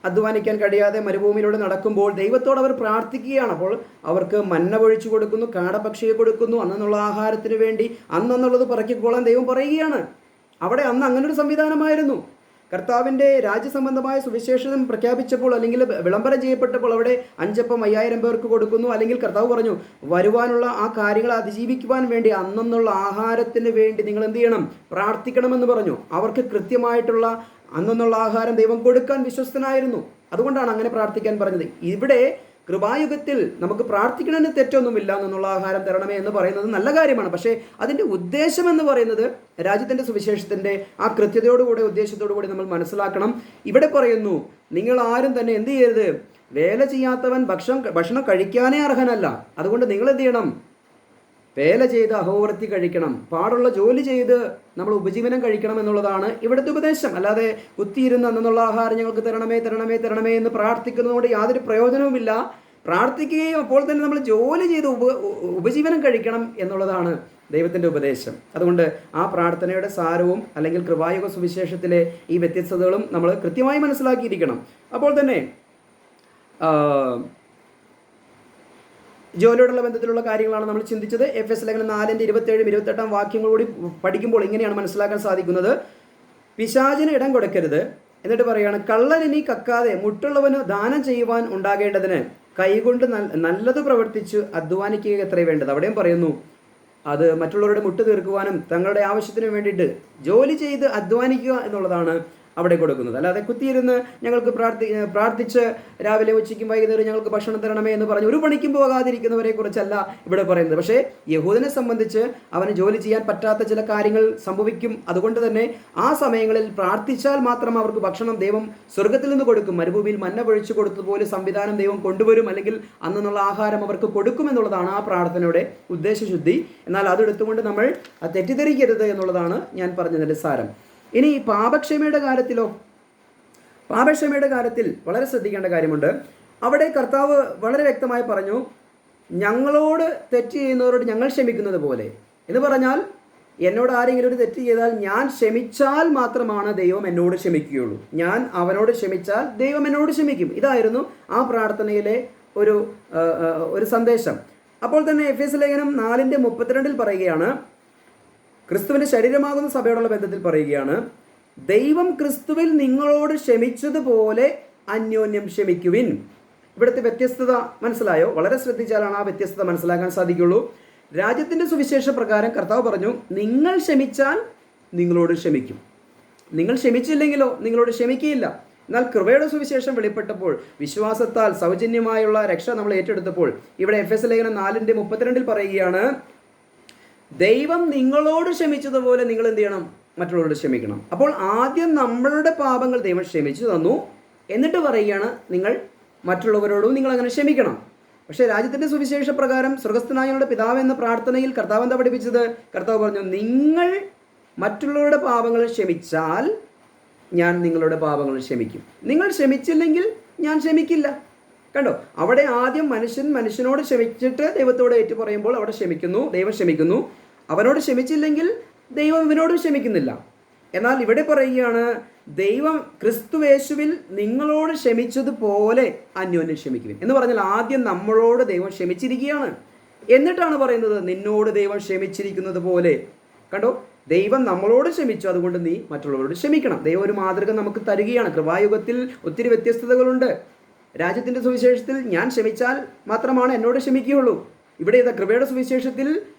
അധ്വാനിക്കാൻ കഴിയാതെ മരുഭൂമിയിലൂടെ നടക്കുമ്പോൾ ദൈവത്തോട് അവർ പ്രാർത്ഥിക്കുകയാണ്. അപ്പോൾ അവർക്ക് മന്ന പൊഴിച്ചു കൊടുക്കുന്നു, കാടപക്ഷിയെ കൊടുക്കുന്നു, അന്നുള്ള ആഹാരത്തിന് വേണ്ടി അന്നുള്ളത് പറക്കിക്കോളാൻ ദൈവം പറയുകയാണ്. അവിടെ അന്ന് അങ്ങനൊരു സംവിധാനമായിരുന്നു. കർത്താവിൻ്റെ രാജ്യസംബന്ധമായ സുവിശേഷം പ്രഖ്യാപിച്ചപ്പോൾ അല്ലെങ്കിൽ വിളംബരം ചെയ്യപ്പെട്ടപ്പോൾ അവിടെ 5 അപ്പം 5000 പേർക്ക് കൊടുക്കുന്നു. അല്ലെങ്കിൽ കർത്താവ് പറഞ്ഞു, വരുവാനുള്ള ആ കാര്യങ്ങൾ അതിജീവിക്കുവാൻ വേണ്ടി അന്നുള്ള ആഹാരത്തിന് വേണ്ടി നിങ്ങൾ എന്ത് ചെയ്യണം? പ്രാർത്ഥിക്കണമെന്ന് പറഞ്ഞു. അവർക്ക് കൃത്യമായിട്ടുള്ള അന്നുള്ള ആഹാരം ദൈവം കൊടുക്കാൻ വിശ്വസ്തനായിരുന്നു. അതുകൊണ്ടാണ് അങ്ങനെ പ്രാർത്ഥിക്കാൻ പറഞ്ഞത്. ഇവിടെ കൃപായുഗത്തിൽ നമുക്ക് പ്രാർത്ഥിക്കണമെന്ന് തെറ്റൊന്നുമില്ല, എന്നുള്ള ആഹാരം തരണമേ എന്ന് പറയുന്നത് നല്ല കാര്യമാണ്. പക്ഷേ അതിൻ്റെ ഉദ്ദേശം എന്ന് പറയുന്നത് രാജ്യത്തിൻ്റെ സുവിശേഷത്തിൻ്റെ ആ കൃത്യതയോടുകൂടി ഉദ്ദേശത്തോടുകൂടി നമ്മൾ മനസ്സിലാക്കണം. ഇവിടെ പറയുന്നു, നിങ്ങൾ ആരും തന്നെ എന്ത് ചെയ്യരുത്? വേല ചെയ്യാത്തവൻ ഭക്ഷണം കഴിക്കാനേ അർഹനല്ല. അതുകൊണ്ട് നിങ്ങൾ എന്ത് ചെയ്യണം? വേല ചെയ്ത് അഹോവൃത്തി കഴിക്കണം, പാടുള്ള ജോലി ചെയ്ത് നമ്മൾ ഉപജീവനം കഴിക്കണം എന്നുള്ളതാണ് ഇവിടുത്തെ ഉപദേശം. അല്ലാതെ കുത്തിയിരുന്ന് അന്നുള്ള ആഹാരം ഞങ്ങൾക്ക് തരണമേ തരണമേ തരണമേ എന്ന് പ്രാർത്ഥിക്കുന്നതുകൊണ്ട് യാതൊരു പ്രയോജനവുമില്ല. പ്രാർത്ഥിക്കുകയും അപ്പോൾ തന്നെ നമ്മൾ ജോലി ചെയ്ത് ഉപജീവനം കഴിക്കണം എന്നുള്ളതാണ് ദൈവത്തിൻ്റെ ഉപദേശം. അതുകൊണ്ട് ആ പ്രാർത്ഥനയുടെ സാരവും അല്ലെങ്കിൽ കൃപായുഗ സുവിശേഷത്തിലെ ഈ വ്യത്യസ്തതകളും നമ്മൾ കൃത്യമായി മനസ്സിലാക്കിയിരിക്കണം. അപ്പോൾ തന്നെ ജോലിയോടുള്ള ബന്ധത്തിലുള്ള കാര്യങ്ങളാണ് നമ്മൾ ചിന്തിച്ചത്. എഫെസ്യ ലേഖനം 4-ന്റെ 27, 28 വാക്യങ്ങൾ കൂടി പഠിക്കുമ്പോൾ ഇങ്ങനെയാണ് മനസ്സിലാക്കാൻ സാധിക്കുന്നത്: പിശാചിന് ഇടം കൊടുക്കരുത്. എന്നിട്ട് പറയുകയാണ്, കള്ളനിനി കക്കാതെ മുട്ടുള്ളവന് ദാനം ചെയ്യുവാൻ ഉണ്ടാകേണ്ടതിന് കൈകൊണ്ട് നല്ലത് പ്രവർത്തിച്ച് അധ്വാനിക്കുക എത്രേ വേണ്ടത്. അവിടെയും പറയുന്നു, അത് മറ്റുള്ളവരുടെ മുട്ട് തീർക്കുവാനും തങ്ങളുടെ ആവശ്യത്തിന് വേണ്ടിയിട്ട് ജോലി ചെയ്ത് അധ്വാനിക്കുക എന്നുള്ളതാണ് അവിടെ കൊടുക്കുന്നത്. അല്ലാതെ കുത്തിയിരുന്ന് ഞങ്ങൾക്ക് പ്രാർത്ഥിച്ച് രാവിലെ ഉച്ചയ്ക്കും വൈകുന്നേരം ഞങ്ങൾക്ക് ഭക്ഷണം തരണമേ എന്ന് പറഞ്ഞ് ഒരു പണിക്കും പോകാതിരിക്കുന്നവരെ കുറിച്ചല്ല ഇവിടെ പറയുന്നത്. പക്ഷേ യഹൂദനെ സംബന്ധിച്ച് അവന് ജോലി ചെയ്യാൻ പറ്റാത്ത ചില കാര്യങ്ങൾ സംഭവിക്കും. അതുകൊണ്ട് തന്നെ ആ സമയങ്ങളിൽ പ്രാർത്ഥിച്ചാൽ മാത്രം അവർക്ക് ഭക്ഷണം ദൈവം സ്വർഗത്തിൽ നിന്ന് കൊടുക്കും. മരുഭൂമിയിൽ മന്ന പൊഴിച്ചു കൊടുത്തതുപോലെ സംവിധാനം ദൈവം കൊണ്ടുവരും, അല്ലെങ്കിൽ അന്നുള്ള ആഹാരം അവർക്ക് കൊടുക്കും എന്നുള്ളതാണ് ആ പ്രാർത്ഥനയുടെ ഉദ്ദേശശുദ്ധി. എന്നാൽ അതെടുത്തുകൊണ്ട് നമ്മൾ തെറ്റിദ്ധരിക്കരുത് എന്നുള്ളതാണ് ഞാൻ പറഞ്ഞതിൻ്റെ സാരം. ഇനി പാപക്ഷമയുടെ കാര്യത്തിലോ? പാപക്ഷമയുടെ കാര്യത്തിൽ വളരെ ശ്രദ്ധിക്കേണ്ട കാര്യമുണ്ട്. അവിടെ കർത്താവ് വളരെ വ്യക്തമായി പറഞ്ഞു, ഞങ്ങളോട് തെറ്റ് ചെയ്യുന്നവരോട് ഞങ്ങൾ ക്ഷമിക്കുന്നത് പോലെ എന്ന് പറഞ്ഞാൽ, എന്നോട് ആരെങ്കിലും ഒരു തെറ്റ് ചെയ്താൽ ഞാൻ ക്ഷമിച്ചാൽ മാത്രമാണ് ദൈവം എന്നോട് ക്ഷമിക്കുകയുള്ളൂ. ഞാൻ അവനോട് ക്ഷമിച്ചാൽ ദൈവം എന്നോട് ക്ഷമിക്കും. ഇതായിരുന്നു ആ പ്രാർത്ഥനയിലെ ഒരു സന്ദേശം. അപ്പോൾ തന്നെ എഫെസ്യ ലേഖനം 4:32 പറയുകയാണ്, ക്രിസ്തുവിൻ്റെ ശരീരമാകുന്ന സഭയോടുള്ള ബന്ധത്തിൽ പറയുകയാണ്, ദൈവം ക്രിസ്തുവിൽ നിങ്ങളോട് ക്ഷമിച്ചതുപോലെ അന്യോന്യം ക്ഷമിക്കുവിൻ. ഇവിടുത്തെ വ്യത്യസ്തത മനസ്സിലായോ? വളരെ ശ്രദ്ധിച്ചാലാണ് ആ വ്യത്യസ്തത മനസ്സിലാക്കാൻ സാധിക്കുള്ളൂ. രാജ്യത്തിൻ്റെ സുവിശേഷ പ്രകാരം കർത്താവ് പറഞ്ഞു, നിങ്ങൾ ക്ഷമിച്ചാൽ നിങ്ങളോട് ക്ഷമിക്കും, നിങ്ങൾ ക്ഷമിച്ചില്ലെങ്കിലോ നിങ്ങളോട് ക്ഷമിക്കുകയില്ല. എന്നാൽ കൃപയുടെ സുവിശേഷം വെളിപ്പെട്ടപ്പോൾ വിശ്വാസത്താൽ സൗജന്യമായുള്ള രക്ഷ നമ്മൾ ഏറ്റെടുത്തപ്പോൾ ഇവിടെ എഫെസ്യ ലേഖനം 4:32 പറയുകയാണ്, ദൈവം നിങ്ങളോട് ക്ഷമിച്ചതുപോലെ നിങ്ങൾ എന്ത് ചെയ്യണം? മറ്റുള്ളവരോട് ക്ഷമിക്കണം. അപ്പോൾ ആദ്യം നമ്മളുടെ പാപങ്ങൾ ദൈവം ക്ഷമിച്ചു തന്നു, എന്നിട്ട് പറയുകയാണ് നിങ്ങൾ മറ്റുള്ളവരോടും നിങ്ങൾ അങ്ങനെ ക്ഷമിക്കണം. പക്ഷേ രാജ്യത്തിൻ്റെ സുവിശേഷ പ്രകാരം സ്വർഗസ്ഥനായ പിതാവ് എന്ന പ്രാർത്ഥനയിൽ കർത്താവ് എന്താ പഠിപ്പിച്ചത്? കർത്താവ് പറഞ്ഞു, നിങ്ങൾ മറ്റുള്ളവരുടെ പാപങ്ങൾ ക്ഷമിച്ചാൽ ഞാൻ നിങ്ങളുടെ പാപങ്ങൾ ക്ഷമിക്കും, നിങ്ങൾ ക്ഷമിച്ചില്ലെങ്കിൽ ഞാൻ ക്ഷമിക്കില്ല. കണ്ടോ, അവിടെ ആദ്യം മനുഷ്യനോട് ക്ഷമിച്ചിട്ട് ദൈവത്തോട് ഏറ്റു പറയുമ്പോൾ അവിടെ ക്ഷമിക്കുന്നു, ദൈവം ക്ഷമിക്കുന്നു. അവനോട് ക്ഷമിച്ചില്ലെങ്കിൽ ദൈവം ഇവനോട് ക്ഷമിക്കുന്നില്ല. എന്നാൽ ഇവിടെ പറയുകയാണ്, ദൈവം ക്രിസ്തുവേശുവിൽ നിങ്ങളോട് ക്ഷമിച്ചതുപോലെ അന്യോന്യം ക്ഷമിക്കുവിൻ എന്ന് പറഞ്ഞാൽ ആദ്യം നമ്മളോട് ദൈവം ക്ഷമിച്ചിരിക്കുകയാണ്. എന്നിട്ടാണ് പറയുന്നത്, നിന്നോട് ദൈവം ക്ഷമിച്ചിരിക്കുന്നത് പോലെ. കണ്ടോ, ദൈവം നമ്മളോട് ക്ഷമിച്ചു, അതുകൊണ്ട് നീ മറ്റുള്ളവരോട് ക്ഷമിക്കണം. ദൈവം ഒരു മാതൃക നമുക്ക് തരികയാണ്. കൃപായുഗത്തിൽ ഒത്തിരി വ്യത്യസ്തതകളുണ്ട്. രാജ്യത്തിൻ്റെ സുവിശേഷത്തിൽ ഞാൻ ക്ഷമിച്ചാൽ മാത്രമാണ് എന്നോട് ക്ഷമിക്കുകയുള്ളൂ. ഇവിടെ ഇതാ കൃപയുടെ സുവിശേഷത്തിൽ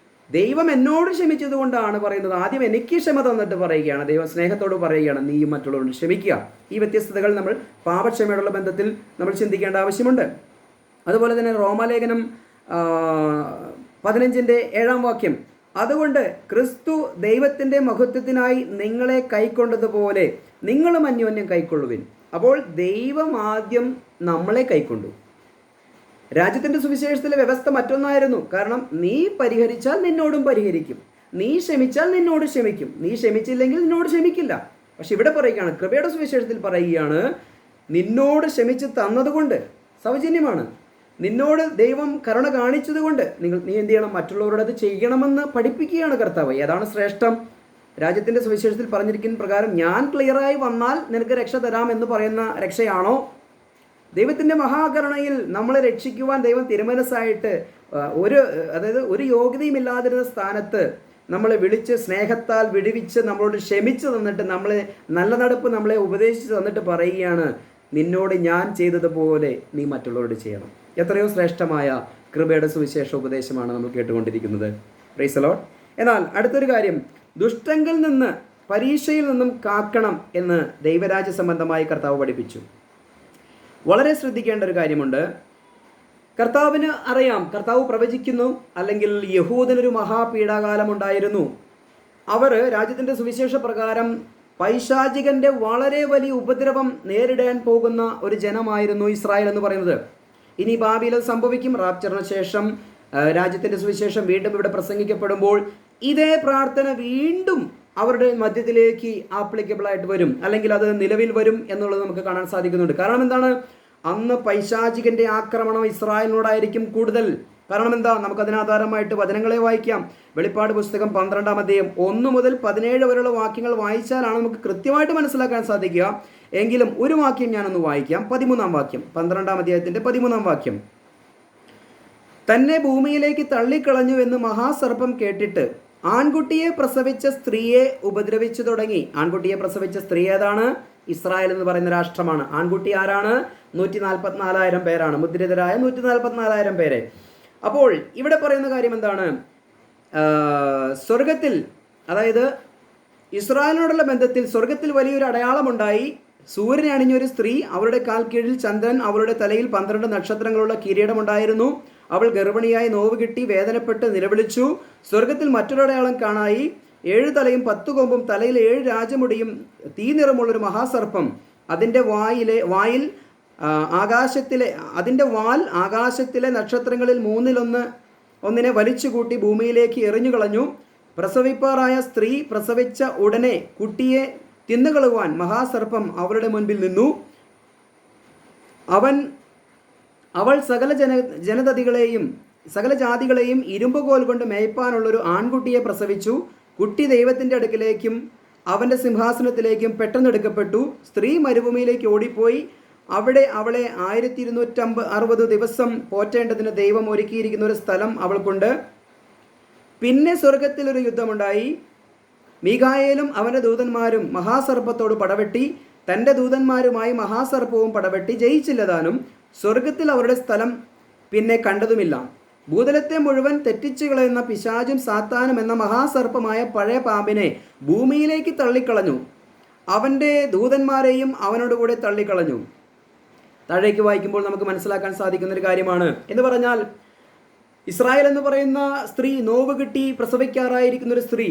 ദൈവം എന്നോട് ക്ഷമിച്ചതുകൊണ്ടാണ് പറയുന്നത്. ആദ്യം എനിക്ക് ക്ഷമ തന്നിട്ട് പറയുകയാണ്, ദൈവം സ്നേഹത്തോട് പറയുകയാണ്, നീയും മറ്റുള്ളവരോട് ക്ഷമിക്കുക. ഈ വ്യത്യസ്തതകൾ നമ്മൾ പാപക്ഷമയോടുള്ള ബന്ധത്തിൽ നമ്മൾ ചിന്തിക്കേണ്ട ആവശ്യമുണ്ട്. അതുപോലെ തന്നെ റോമാലേഖനം 15:7 അതുകൊണ്ട് ക്രിസ്തു ദൈവത്തിൻ്റെ മഹത്വത്തിനായി നിങ്ങളെ കൈക്കൊണ്ടതുപോലെ നിങ്ങളും അന്യോന്യം കൈക്കൊള്ളുവിൻ. അപ്പോൾ ദൈവം ആദ്യം നമ്മളെ കൈക്കൊണ്ടു. രാജ്യത്തിൻ്റെ സുവിശേഷത്തിലെ വ്യവസ്ഥ മറ്റൊന്നായിരുന്നു. കാരണം നീ പരിഹരിച്ചാൽ നിന്നോടും പരിഹരിക്കും, നീ ക്ഷമിച്ചാൽ നിന്നോട് ക്ഷമിക്കും, നീ ക്ഷമിച്ചില്ലെങ്കിൽ നിന്നോട് ക്ഷമിക്കില്ല. പക്ഷെ ഇവിടെ പറയുകയാണ്, കൃപയുടെ സുവിശേഷത്തിൽ പറയുകയാണ്, നിന്നോട് ക്ഷമിച്ച് തന്നതുകൊണ്ട് സൗജന്യമാണ്, നിന്നോട് ദൈവം കരുണ കാണിച്ചതുകൊണ്ട് നീ എന്ത് ചെയ്യണം, മറ്റുള്ളവരോട് അത് ചെയ്യണമെന്ന് പഠിപ്പിക്കുകയാണ് കർത്താവ്. ഏതാണ് ശ്രേഷ്ഠം? രാജ്യത്തിൻ്റെ സുവിശേഷത്തിൽ പറഞ്ഞിരിക്കുന്ന പ്രകാരം ഞാൻ ക്ലിയറായി വന്നാൽ നിനക്ക് രക്ഷ തരാം എന്ന് പറയുന്ന രക്ഷയാണോ? ദൈവത്തിൻ്റെ മഹാകരുണയിൽ നമ്മളെ രക്ഷിക്കുവാൻ ദൈവം തിരുമനസ്സായിട്ട് ഒരു യോഗ്യതയും ഇല്ലാതിരുന്ന സ്ഥാനത്ത് നമ്മളെ വിളിച്ച് സ്നേഹത്താൽ വിടുവിച്ച് നമ്മളോട് ക്ഷമിച്ച് തന്നിട്ട് നമ്മളെ നല്ല നടപ്പ് നമ്മളെ ഉപദേശിച്ച് തന്നിട്ട് പറയുകയാണ്, നിന്നോട് ഞാൻ ചെയ്തതുപോലെ നീ മറ്റുള്ളവരോട് ചെയ്യണം. എത്രയോ ശ്രേഷ്ഠമായ കൃപയുടെ സുവിശേഷ ഉപദേശമാണ് നമ്മൾ കേട്ടുകൊണ്ടിരിക്കുന്നത്. Praise the Lord. എന്നാൽ അടുത്തൊരു കാര്യം, ദുഷ്ടങ്കിൽ നിന്ന് പരീക്ഷയിൽ നിന്നും കാക്കണം എന്ന് ദൈവരാജ്യ സംബന്ധമായി കർത്താവ് പഠിപ്പിച്ചു. വളരെ ശ്രദ്ധിക്കേണ്ട ഒരു കാര്യമുണ്ട്. കർത്താവിന് അറിയാം, കർത്താവ് പ്രവചിക്കുന്നു, അല്ലെങ്കിൽ യഹൂദനൊരു മഹാപീഡാകാലം ഉണ്ടായിരുന്നു. അവർ രാജ്യത്തിൻ്റെ സുവിശേഷ പ്രകാരം പൈശാചികൻ്റെ വളരെ വലിയ ഉപദ്രവം നേരിടാൻ പോകുന്ന ഒരു ജനമായിരുന്നു ഇസ്രായേൽ എന്ന് പറയുന്നത്. ഇനി ഭാവിയിൽ സംഭവിക്കും. റാപ്ചറിന് ശേഷം രാജ്യത്തിൻ്റെ സുവിശേഷം വീണ്ടും ഇവിടെ പ്രസംഗിക്കപ്പെടുമ്പോൾ ഇതേ പ്രാർത്ഥന വീണ്ടും അവരുടെ മധ്യത്തിലേക്ക് ആപ്ലിക്കബിൾ ആയിട്ട് വരും, അല്ലെങ്കിൽ അത് നിലവിൽ വരും എന്നുള്ളത് നമുക്ക് കാണാൻ സാധിക്കുന്നുണ്ട്. കാരണം എന്താണ്? അന്ന് പൈശാചികന്റെ ആക്രമണം ഇസ്രായേലിനോടായിരിക്കും കൂടുതൽ. കാരണം എന്താ? നമുക്കതിനാധാരമായിട്ട് വചനങ്ങളെ വായിക്കാം. വെളിപ്പാട് പുസ്തകം 12 മുതൽ 17 വരെയുള്ള വാക്യങ്ങൾ വായിച്ചാലാണ് നമുക്ക് കൃത്യമായിട്ട് മനസ്സിലാക്കാൻ സാധിക്കുക. എങ്കിലും ഒരു വാക്യം ഞാനൊന്ന് വായിക്കാം. 13 വാക്യം, 12 13 തന്നെ ഭൂമിയിലേക്ക് തള്ളിക്കളഞ്ഞു എന്ന് മഹാസർപ്പം കേട്ടിട്ട് ആൺകുട്ടിയെ പ്രസവിച്ച സ്ത്രീയെ ഉപദ്രവിച്ചു തുടങ്ങി. ആൺകുട്ടിയെ പ്രസവിച്ച സ്ത്രീ ഏതാണ്? ഇസ്രായേൽ എന്ന് പറയുന്ന രാഷ്ട്രമാണ്. ആൺകുട്ടി ആരാണ്? 144,000 പേരാണ്, മുദ്രിതരായ 144,000 പേരെ. അപ്പോൾ ഇവിടെ പറയുന്ന കാര്യം എന്താണ്? സ്വർഗത്തിൽ, അതായത് ഇസ്രായേലിനോടുള്ള ബന്ധത്തിൽ സ്വർഗത്തിൽ വലിയൊരു അടയാളമുണ്ടായി. സൂര്യനെ അണിഞ്ഞൊരു സ്ത്രീ, അവളുടെ കാൽ കീഴിൽ ചന്ദ്രൻ, അവളുടെ തലയിൽ 12 നക്ഷത്രങ്ങളുള്ള കിരീടമുണ്ടായിരുന്നു. അവൾ ഗർഭിണിയായി നോവ് കിട്ടി വേദനപ്പെട്ട് നിലവിളിച്ചു. സ്വർഗത്തിൽ മറ്റൊരടയാളം കാണായി. 7 തലയും 10 കൊമ്പും തലയിൽ 7 രാജമുടിയും തീ നിറമുള്ളൊരു മഹാസർപ്പം. അതിൻ്റെ വാൽ ആകാശത്തിലെ നക്ഷത്രങ്ങളിൽ 1/3 വലിച്ചുകൂട്ടി ഭൂമിയിലേക്ക് എറിഞ്ഞു കളഞ്ഞു. പ്രസവിപ്പാറായ സ്ത്രീ പ്രസവിച്ച ഉടനെ കുട്ടിയെ തിന്നുകളയുവാൻ മഹാസർപ്പം അവളുടെ മുൻപിൽ നിന്നു. അവൾ സകല ജാതികളെയും ഇരുമ്പുകോൽ കൊണ്ട് മേയ്പ്പാനുള്ളൊരു ആൺകുട്ടിയെ പ്രസവിച്ചു. കുട്ടി ദൈവത്തിൻ്റെ അടുക്കിലേക്കും അവൻ്റെ സിംഹാസനത്തിലേക്കും പെട്ടെന്നെടുക്കപ്പെട്ടു. സ്ത്രീ മരുഭൂമിയിലേക്ക് ഓടിപ്പോയി. അവിടെ അവളെ 1260 ദിവസം പോറ്റേണ്ടതിന് ദൈവം ഒരുക്കിയിരിക്കുന്ന ഒരു സ്ഥലം അവൾക്കുണ്ട്. പിന്നെ സ്വർഗത്തിലൊരു യുദ്ധമുണ്ടായി. മീഖായേലും അവൻ്റെ ദൂതന്മാരും മഹാസർപ്പത്തോട് പടവെട്ടി. തൻ്റെ ദൂതന്മാരുമായി മഹാസർപ്പവും പടവെട്ടി ജയിച്ചില്ലതാനും. സ്വർഗത്തിൽ അവരുടെ സ്ഥലം പിന്നെ കണ്ടതുമില്ല. ഭൂതലത്തെ മുഴുവൻ തെറ്റിച്ചു കളയുന്ന പിശാചും സാത്താനും എന്ന മഹാസർപ്പമായ പഴയ പാമ്പിനെ ഭൂമിയിലേക്ക് തള്ളിക്കളഞ്ഞു. അവൻ്റെ ദൂതന്മാരെയും അവനോടുകൂടെ തള്ളിക്കളഞ്ഞു. താഴേക്ക് വായിക്കുമ്പോൾ നമുക്ക് മനസ്സിലാക്കാൻ സാധിക്കുന്ന ഒരു കാര്യമാണ്. എന്ന് പറഞ്ഞാൽ ഇസ്രായേൽ എന്ന് പറയുന്ന സ്ത്രീ, നോവ് കിട്ടി പ്രസവിക്കാറായിരിക്കുന്ന ഒരു സ്ത്രീ,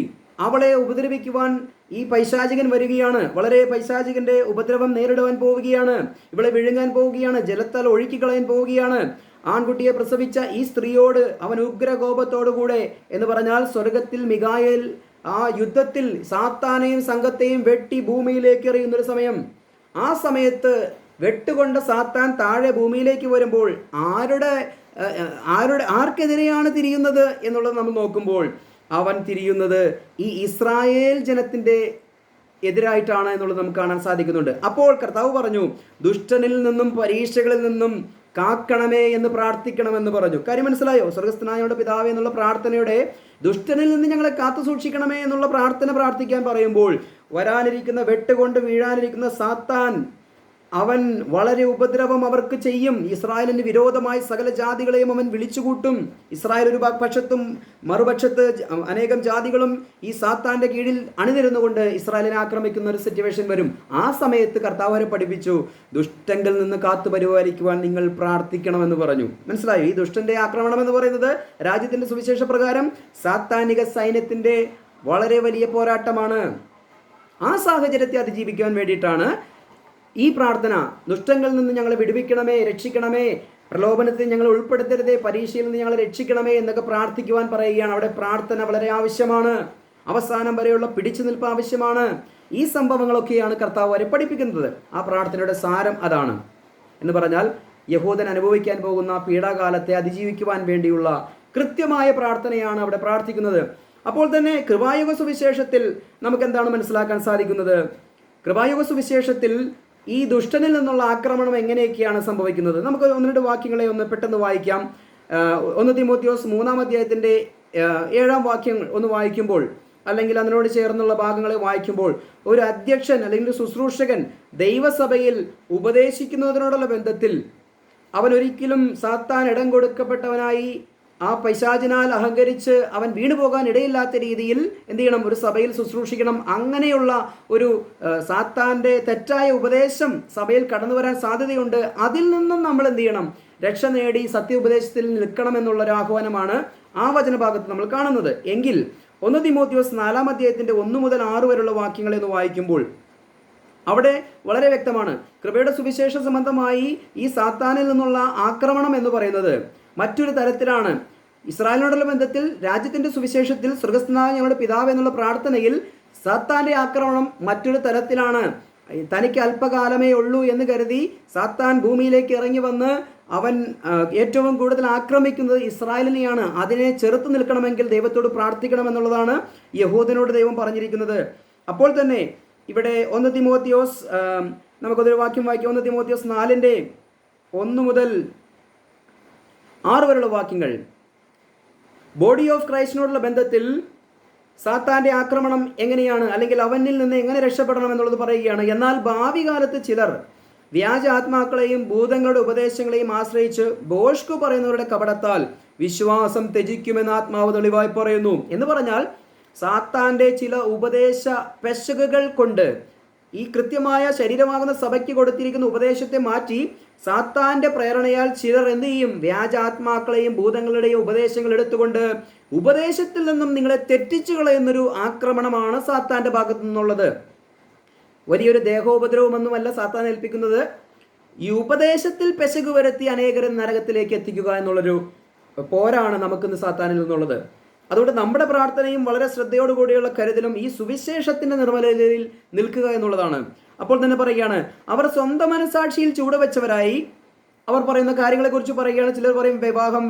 അവളെ ഉപദ്രവിക്കുവാൻ ഈ പൈശാചികൻ വരികയാണ്. വളരെ പൈശാചികന്റെ ഉപദ്രവം നേരിടുവാൻ പോവുകയാണ്. ഇവളെ വിഴുങ്ങാൻ പോവുകയാണ്, ജലത്താൽ ഒഴുക്കിക്കളയാൻ പോവുകയാണ്. ആൺകുട്ടിയെ പ്രസവിച്ച ഈ സ്ത്രീയോട് അവൻ ഉഗ്രകോപത്തോടുകൂടെ, എന്ന് പറഞ്ഞാൽ സ്വർഗത്തിൽ മിഖായേൽ ആ യുദ്ധത്തിൽ സാത്താനെയും സംഘത്തെയും വെട്ടി ഭൂമിയിലേക്ക് എറിയുന്നൊരു സമയം. ആ സമയത്ത് വെട്ടുകൊണ്ട സാത്താൻ താഴെ ഭൂമിയിലേക്ക് വരുമ്പോൾ ആർക്കെതിരെയാണ് തിരിയുന്നത് എന്നുള്ളത് നമ്മൾ നോക്കുമ്പോൾ അവൻ തിരിയുന്നത് ഈ ഇസ്രായേൽ ജനത്തിൻ്റെ എതിരായിട്ടാണ് എന്നുള്ളത് നമുക്ക് കാണാൻ സാധിക്കുന്നുണ്ട്. അപ്പോൾ കർത്താവ് പറഞ്ഞു, ദുഷ്ടനിൽ നിന്നും പരീക്ഷകളിൽ നിന്നും കാക്കണമേ എന്ന് പ്രാർത്ഥിക്കണമെന്ന് പറഞ്ഞു. കാര്യം മനസ്സിലായോ? സ്വർഗസ്ഥനായോട് പിതാവേ എന്നുള്ള പ്രാർത്ഥനയുടെ ദുഷ്ടനിൽ നിന്ന് ഞങ്ങളെ കാത്തു സൂക്ഷിക്കണമേ എന്നുള്ള പ്രാർത്ഥന പ്രാർത്ഥിക്കാൻ പറയുമ്പോൾ വരാനിരിക്കുന്ന വെട്ടുകൊണ്ട് വീഴാനിരിക്കുന്ന സാത്താൻ അവൻ വളരെ ഉപദ്രവം അവർക്ക് ചെയ്യും. ഇസ്രായേലിന് വിരോധമായി സകല ജാതികളെയും അവൻ വിളിച്ചുകൂട്ടും. ഇസ്രായേൽ ഒരു പക്ഷത്തും മറുപക്ഷത്ത് അനേകം ജാതികളും ഈ സാത്താന്റെ കീഴിൽ അണിനിരുന്നുകൊണ്ട് ഇസ്രായേലിനെ ആക്രമിക്കുന്ന ഒരു സിറ്റുവേഷൻ വരും. ആ സമയത്ത് കർത്താവ് അവരെ പഠിപ്പിച്ചു, ദുഷ്ടങ്കിൽ നിന്ന് കാത്തു പരിപാലിക്കുവാൻ നിങ്ങൾ പ്രാർത്ഥിക്കണമെന്ന് പറഞ്ഞു. മനസ്സിലായോ? ഈ ദുഷ്ടന്റെ ആക്രമണം എന്ന് പറയുന്നത് രാജ്യത്തിന്റെ സുവിശേഷ പ്രകാരം സാത്താനിക സൈന്യത്തിന്റെ വളരെ വലിയ പോരാട്ടമാണ്. ആ സാഹചര്യത്തെ അതിജീവിക്കുവാൻ വേണ്ടിയിട്ടാണ് ഈ പ്രാർത്ഥന. ദുഷ്ടങ്ങളിൽ നിന്ന് ഞങ്ങളെ വിടുവിക്കണമേ, രക്ഷിക്കണമേ, പ്രലോഭനത്തിൽ ഞങ്ങൾ ഉൾപ്പെടുത്തരുതേ, പരീക്ഷയിൽ നിന്ന് ഞങ്ങളെ രക്ഷിക്കണമേ എന്നൊക്കെ പ്രാർത്ഥിക്കുവാൻ പറയുകയാണ്. അവിടെ പ്രാർത്ഥന വളരെ ആവശ്യമാണ്. അവസാനം വരെയുള്ള പിടിച്ചു നിൽപ്പ് ആവശ്യമാണ്. ഈ സംഭവങ്ങളൊക്കെയാണ് കർത്താവ് വരെ പഠിപ്പിക്കുന്നത്. ആ പ്രാർത്ഥനയുടെ സാരം അതാണ്. എന്ന് പറഞ്ഞാൽ യഹൂദൻ അനുഭവിക്കാൻ പോകുന്ന പീഡാകാലത്തെ അതിജീവിക്കുവാൻ വേണ്ടിയുള്ള കൃത്യമായ പ്രാർത്ഥനയാണ് അവിടെ പ്രാർത്ഥിക്കുന്നത്. അപ്പോൾ തന്നെ കൃപായുഗ സുവിശേഷത്തിൽ നമുക്ക് എന്താണ് മനസ്സിലാക്കാൻ സാധിക്കുന്നത്? കൃപായുഗ സുവിശേഷത്തിൽ ഈ ദുഷ്ടനിൽ നിന്നുള്ള ആക്രമണം എങ്ങനെയൊക്കെയാണ് സംഭവിക്കുന്നത്? നമുക്ക് ഒന്ന് രണ്ട് വാക്യങ്ങളെ ഒന്ന് പെട്ടെന്ന് വായിക്കാം. 1 തീമോഥെയോസ് 3-ാം അധ്യായത്തിൻ്റെ 7-ാം വാക്യം ഒന്ന് വായിക്കുമ്പോൾ, അല്ലെങ്കിൽ അതിനോട് ചേർന്നുള്ള ഭാഗങ്ങളെ വായിക്കുമ്പോൾ, ഒരു അധ്യക്ഷൻ അല്ലെങ്കിൽ ശുശ്രൂഷകൻ ദൈവസഭയിൽ ഉപദേശിക്കുന്നതിനോടുള്ള ബന്ധത്തിൽ അവൻ ഒരിക്കലും സാത്താൻ ഇടം കൊടുക്കപ്പെട്ടവനായി ആ പൈശാചിനാൽ അഹങ്കരിച്ച് അവൻ വീണുപോകാൻ ഇടയില്ലാത്ത രീതിയിൽ എന്ത് ചെയ്യണം? ഒരു സഭയിൽ ശുശ്രൂഷിക്കണം. അങ്ങനെയുള്ള ഒരു സാത്താൻ്റെ തെറ്റായ ഉപദേശം സഭയിൽ കടന്നു വരാൻ സാധ്യതയുണ്ട്. അതിൽ നിന്നും നമ്മൾ എന്ത് ചെയ്യണം? രക്ഷ നേടി സത്യ ഉപദേശത്തിൽ നിൽക്കണം എന്നുള്ളൊരു ആഹ്വാനമാണ് ആ വചനഭാഗത്ത് നമ്മൾ കാണുന്നത്. എങ്കിൽ 1 തീമോഥെയോസ് 4-ാം അധ്യായത്തിൻ്റെ 1 മുതൽ 6 വരെയുള്ള വാക്യങ്ങളെ ഒന്ന് വായിക്കുമ്പോൾ അവിടെ വളരെ വ്യക്തമാണ്. കൃപയുടെ സുവിശേഷ സംബന്ധമായി ഈ സാത്താനിൽ നിന്നുള്ള ആക്രമണം എന്ന് പറയുന്നത് മറ്റൊരു തരത്തിലാണ്. ഇസ്രായേലിനോടുള്ള ബന്ധത്തിൽ രാജ്യത്തിൻ്റെ സുവിശേഷത്തിൽ സ്വർഗ്ഗസ്ഥനായ ഞങ്ങളുടെ പിതാവ് എന്നുള്ള പ്രാർത്ഥനയിൽ സാത്താൻ്റെ ആക്രമണം മറ്റൊരു തരത്തിലാണ്. തനിക്ക് അല്പകാലമേ ഉള്ളൂ എന്ന് കരുതി സാത്താൻ ഭൂമിയിലേക്ക് ഇറങ്ങി വന്ന് അവൻ ഏറ്റവും കൂടുതൽ ആക്രമിക്കുന്നത് ഇസ്രായേലിനെയാണ്. അതിനെ ചെറുത്ത് നിൽക്കണമെങ്കിൽ ദൈവത്തോട് പ്രാർത്ഥിക്കണമെന്നുള്ളതാണ് യഹൂദനോട് ദൈവം പറഞ്ഞിരിക്കുന്നത്. അപ്പോൾ തന്നെ ഇവിടെ 1 തീമോഥെയോസ് നമുക്കതൊരു വാക്യം വായിക്കാം. 1 തീമോഥെയോസ് 4-ന്റെ 1 മുതൽ 6 വരെയുള്ള വാക്യങ്ങൾ. ബോഡി ഓഫ് ക്രൈസ്റ്റിനോടുള്ള ബന്ധത്തിൽ സാത്താൻ്റെ ആക്രമണം എങ്ങനെയാണ്, അല്ലെങ്കിൽ അവനിൽ നിന്ന് എങ്ങനെ രക്ഷപ്പെടണം എന്നുള്ളത് പറയുകയാണ്. എന്നാൽ ഭാവി കാലത്ത് ചിലർ വ്യാജ ആത്മാക്കളെയും ഭൂതങ്ങളുടെ ഉപദേശങ്ങളെയും ആശ്രയിച്ച് ബോഷ്കു പറയുന്നവരുടെ കപടത്താൽ വിശ്വാസം ത്യജിക്കുമെന്ന് ആത്മാവ് തെളിവായി പറയുന്നു. എന്ന് പറഞ്ഞാൽ സാത്താൻ്റെ ചില ഉപദേശ പെശകുകൾ കൊണ്ട് ഈ കൃത്യമായ ശരീരമാകുന്ന സഭയ്ക്ക് കൊടുത്തിരിക്കുന്ന ഉപദേശത്തെ മാറ്റി സാത്താന്റെ പ്രേരണയാൽ ചിലർ എന്ത് ചെയ്യും? വ്യാജാത്മാക്കളെയും ഭൂതങ്ങളുടെയും ഉപദേശങ്ങൾ എടുത്തുകൊണ്ട് ഉപദേശത്തിൽ നിന്നും നിങ്ങളെ തെറ്റിച്ചു കളയുന്നൊരു ആക്രമണമാണ് സാത്താന്റെ ഭാഗത്തു നിന്നുള്ളത്. വലിയൊരു ദേഹോപദ്രവമൊന്നുമല്ല സാത്താൻ ഏൽപ്പിക്കുന്നത്. ഈ ഉപദേശത്തിൽ പെശക് വരുത്തി അനേകരെ നരകത്തിലേക്ക് എത്തിക്കുക എന്നുള്ളൊരു പോരാണ് നമുക്കിന്ന് സാത്താനിൽ നിന്നുള്ളത്. അതുകൊണ്ട് നമ്മുടെ പ്രാർത്ഥനയും വളരെ ശ്രദ്ധയോടുകൂടിയുള്ള കരുതലും ഈ സുവിശേഷത്തിന്റെ നിർമ്മലതയിൽ നിൽക്കുക എന്നുള്ളതാണ്. അപ്പോൾ തന്നെ പറയുകയാണ്, അവർ സ്വന്തം മനസാക്ഷിയിൽ ചൂടുവെച്ചവരായി അവർ പറയുന്ന കാര്യങ്ങളെക്കുറിച്ച് പറയുകയാണ്. ചിലർ പറയും വിവാഹം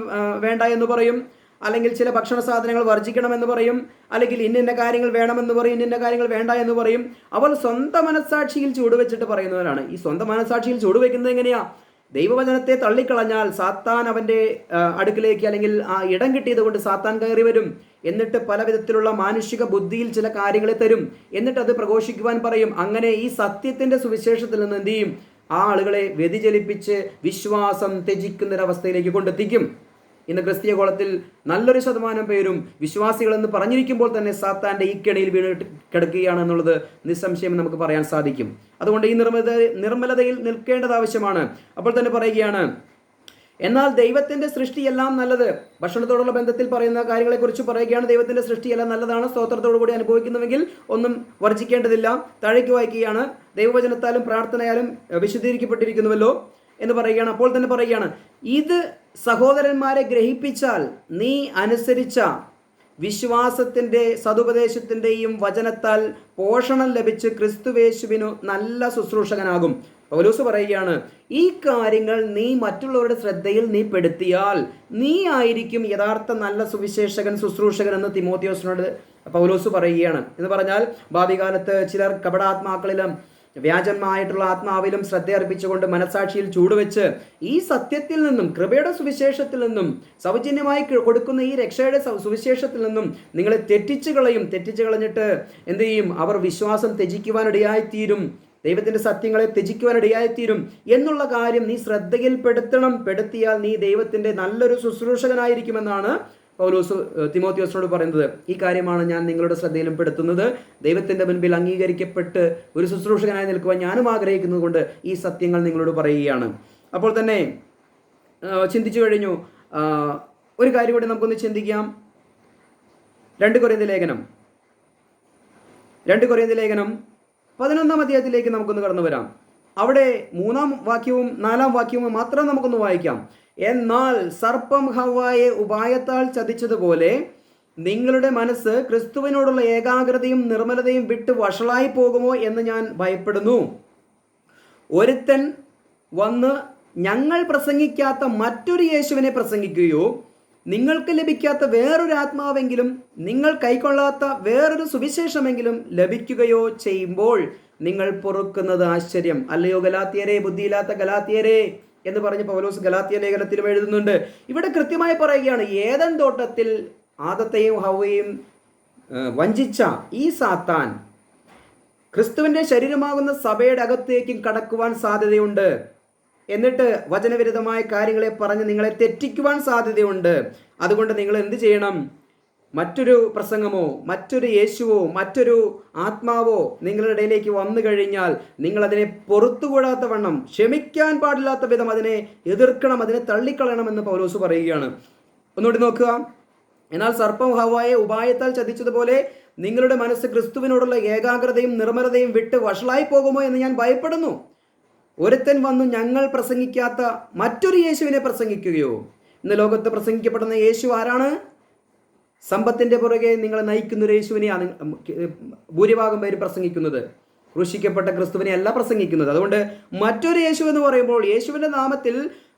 വേണ്ട എന്ന് പറയും, അല്ലെങ്കിൽ ചില ഭക്ഷണ സാധനങ്ങൾ വർജിക്കണമെന്ന് പറയും, അല്ലെങ്കിൽ ഇന്ന കാര്യങ്ങൾ വേണമെന്ന് പറയും, ഇന്ന കാര്യങ്ങൾ വേണ്ട എന്ന് പറയും. അവർ സ്വന്തം മനസാക്ഷിയിൽ ചൂടുവെച്ചിട്ട് പറയുന്നവരാണ്. ഈ സ്വന്തം മനസാക്ഷിയിൽ ചൂടുവെക്കുന്നത് എങ്ങനെയാ? ദൈവവചനത്തെ തള്ളിക്കളഞ്ഞാൽ സാത്താൻ അവൻ്റെ അടുക്കിലേക്ക്, അല്ലെങ്കിൽ ആ ഇടം കിട്ടിയത് കൊണ്ട് സാത്താൻ കയറി വരും. എന്നിട്ട് പല വിധത്തിലുള്ള മാനുഷിക ബുദ്ധിയിൽ ചില കാര്യങ്ങളെ തരും. എന്നിട്ട് അത് പ്രഘോഷിക്കുവാൻ പറയും. അങ്ങനെ ഈ സത്യത്തിൻ്റെ സുവിശേഷത്തിൽ നിന്ന് എന്ത് ചെയ്യും? ആ ആളുകളെ വ്യതിചലിപ്പിച്ച് വിശ്വാസം ത്യജിക്കുന്നൊരവസ്ഥയിലേക്ക് കൊണ്ടെത്തിക്കും. ഇന്ന് ക്രിസ്തീയ കോളത്തിൽ നല്ലൊരു ശതമാനം പേരും വിശ്വാസികളെന്ന് പറഞ്ഞിരിക്കുമ്പോൾ തന്നെ സാത്താൻ്റെ ഈ കെണിയിൽ വീണ് കിടക്കുകയാണ് എന്നുള്ളത് നിസ്സംശയം നമുക്ക് പറയാൻ സാധിക്കും. അതുകൊണ്ട് ഈ നിർമ്മലതയിൽ നിൽക്കേണ്ടത് ആവശ്യമാണ്. അപ്പോൾ തന്നെ പറയുകയാണ്, എന്നാൽ ദൈവത്തിൻ്റെ സൃഷ്ടിയെല്ലാം നല്ലത്. ഭക്ഷണത്തോടുള്ള ബന്ധത്തിൽ പറയുന്ന കാര്യങ്ങളെക്കുറിച്ച് പറയുകയാണ്. ദൈവത്തിൻ്റെ സൃഷ്ടിയെല്ലാം നല്ലതാണ്. സ്തോത്രത്തോടു കൂടി അനുഭവിക്കുന്നുവെങ്കിൽ ഒന്നും വർജിക്കേണ്ടതില്ല. താഴേക്ക് വായിക്കുകയാണ്, ദൈവവചനത്താലും പ്രാർത്ഥനയാലും വിശുദ്ധീകരിക്കപ്പെട്ടിരിക്കുന്നുവല്ലോ എന്ന് പറയുകയാണ്. അപ്പോൾ തന്നെ പറയുകയാണ്, ഇത് സഹോദരന്മാരെ ഗ്രഹിപ്പിച്ചാൽ നീ അനുസരിച്ച വിശ്വാസത്തിൻ്റെ സതുപദേശത്തിൻ്റെയും വചനത്താൽ പോഷണം ലഭിച്ച് ക്രിസ്തുവേശുവിനു നല്ല ശുശ്രൂഷകനാകും. പൗലോസ് പറയുകയാണ്, ഈ കാര്യങ്ങൾ നീ മറ്റുള്ളവരുടെ ശ്രദ്ധയിൽ നീ പെടുത്തിയാൽ നീ ആയിരിക്കും യഥാർത്ഥ നല്ല സുവിശേഷകൻ, ശുശ്രൂഷകൻ എന്ന് തിമോത്തിയോസിനോട് പൗലോസ് പറയുകയാണ്. എന്ന് പറഞ്ഞാൽ ഭാവി കാലത്ത് ചിലർ കപടാത്മാക്കളിലും വ്യാജന്മായിട്ടുള്ള ആത്മാവിലും ശ്രദ്ധ അർപ്പിച്ചുകൊണ്ട് മനസാക്ഷിയിൽ ചൂടുവെച്ച് ഈ സത്യത്തിൽ നിന്നും, കൃപയുടെ സുവിശേഷത്തിൽ നിന്നും, സൗജന്യമായി കൊടുക്കുന്ന ഈ രക്ഷയുടെ സുവിശേഷത്തിൽ നിന്നും നിങ്ങളെ തെറ്റിച്ചു കളഞ്ഞിട്ട് എന്ത് ചെയ്യും? അവർ വിശ്വാസം ത്യജിക്കുവാനിടയായിത്തീരും ദൈവത്തിൻ്റെ സത്യങ്ങളെ ത്യജിക്കുവാനിടയായിത്തീരും എന്നുള്ള കാര്യം നീ പെടുത്തിയാൽ നീ ദൈവത്തിൻ്റെ നല്ലൊരു ശുശ്രൂഷകനായിരിക്കുമെന്നാണ് പൗലോസ് തിമോത്തിയോസിനോട് പറയുന്നത്. ഈ കാര്യമാണ് ഞാൻ നിങ്ങളുടെ ശ്രദ്ധയിലും പെടുത്തുന്നത്. ദൈവത്തിൻ്റെ മുൻപിൽ അംഗീകരിക്കപ്പെട്ട് ഒരു ശുശ്രൂഷകനായി നിൽക്കുവാൻ ഞാനും ആഗ്രഹിക്കുന്നത് കൊണ്ട് ഈ സത്യങ്ങൾ നിങ്ങളോട് പറയുകയാണ്. അപ്പോൾ തന്നെ ചിന്തിച്ചു കഴിഞ്ഞു. ഒരു കാര്യം കൂടി നമുക്കൊന്ന് ചിന്തിക്കാം. 2 കൊരിന്ത്യർ ലേഖനം 11-ാം അധ്യായത്തിലേക്ക് നമുക്കൊന്ന് കടന്നു വരാം. അവിടെ 3-ാം വാക്യവും 4-ാം വാക്യവും മാത്രം നമുക്കൊന്ന് വായിക്കാം. എന്നാൽ സർപ്പം ഹവ്വായെ ഉപായത്താൽ ചതിച്ചതുപോലെ നിങ്ങളുടെ മനസ്സ് ക്രിസ്തുവിനോടുള്ള ഏകാഗ്രതയും നിർമ്മലതയും വിട്ട് വഷളായി പോകുമോ എന്ന് ഞാൻ ഭയപ്പെടുന്നു. ഒരുത്തൻ വന്ന് ഞങ്ങൾ പ്രസംഗിക്കാത്ത മറ്റൊരു യേശുവിനെ പ്രസംഗിക്കുകയോ നിങ്ങൾക്ക് ലഭിക്കാത്ത വേറൊരു ആത്മാവെങ്കിലും നിങ്ങൾ കൈക്കൊള്ളാത്ത വേറൊരു സുവിശേഷമെങ്കിലും ലഭിക്കുകയോ ചെയ്യുമ്പോൾ നിങ്ങൾ പൊറുക്കുന്നത് ആശ്ചര്യം. അല്ലയോ ഗലാത്യരെ, ബുദ്ധിയില്ലാത്ത ഗലാത്യരെ എന്ന് പറഞ്ഞ് പൗലോസ് ഗലാത്യ ലേഖനത്തിലും എഴുതുന്നുണ്ട്. ഇവിടെ കൃത്യമായി പറയുകയാണ്, ഏദൻ തോട്ടത്തിൽ ആദത്തെയും ഹവ്വയെയും വഞ്ചിച്ച ഈ സാത്താൻ ക്രിസ്തുവിൻ്റെ ശരീരമാകുന്ന സഭയുടെ അകത്തേക്കും കടക്കുവാൻ സാധ്യതയുണ്ട്. എന്നിട്ട് വചനവിരുദ്ധമായ കാര്യങ്ങളെ പറഞ്ഞ് നിങ്ങളെ തെറ്റിക്കുവാൻ സാധ്യതയുണ്ട്. അതുകൊണ്ട് നിങ്ങൾ എന്ത് ചെയ്യണം? മറ്റൊരു പ്രസംഗമോ മറ്റൊരു യേശുവോ മറ്റൊരു ആത്മാവോ നിങ്ങളുടെ ഇടയിലേക്ക് വന്നു കഴിഞ്ഞാൽ നിങ്ങളതിനെ പൊറുത്തുകൂടാത്ത വണ്ണം, ക്ഷമിക്കാൻ പാടില്ലാത്ത വിധം അതിനെ എതിർക്കണം, അതിനെ തള്ളിക്കളയണമെന്ന് പൗലോസ് പറയുകയാണ്. ഒന്നുകൂടി നോക്കുക. എന്നാൽ സർപ്പം ഹവ്വായെ ഉപായത്താൽ ചതിച്ചതുപോലെ നിങ്ങളുടെ മനസ്സ് ക്രിസ്തുവിനോടുള്ള ഏകാഗ്രതയും നിർമ്മലതയും വിട്ട് വഷളായി പോകുമോ എന്ന് ഞാൻ ഭയപ്പെടുന്നു. ഒരുത്തൻ വന്നു ഞങ്ങൾ പ്രസംഗിക്കാത്ത മറ്റൊരു യേശുവിനെ പ്രസംഗിക്കുകയോ. ഇന്ന് ലോകത്ത് പ്രസംഗിക്കപ്പെടുന്ന യേശു ആരാണ്? സമ്പത്തിൻ്റെ പുറകെ നിങ്ങളെ നയിക്കുന്ന ഒരു യേശുവിനെയാണ് ഭൂരിഭാഗം പേര് പ്രസംഗിക്കുന്നത്. ക്രൂശിക്കപ്പെട്ട ക്രിസ്തുവിനെ അല്ല പ്രസംഗിക്കുന്നത്. അതുകൊണ്ട് മറ്റൊരു യേശു എന്ന് പറയുമ്പോൾ യേശുവിൻ്റെ നാമത്തിൽ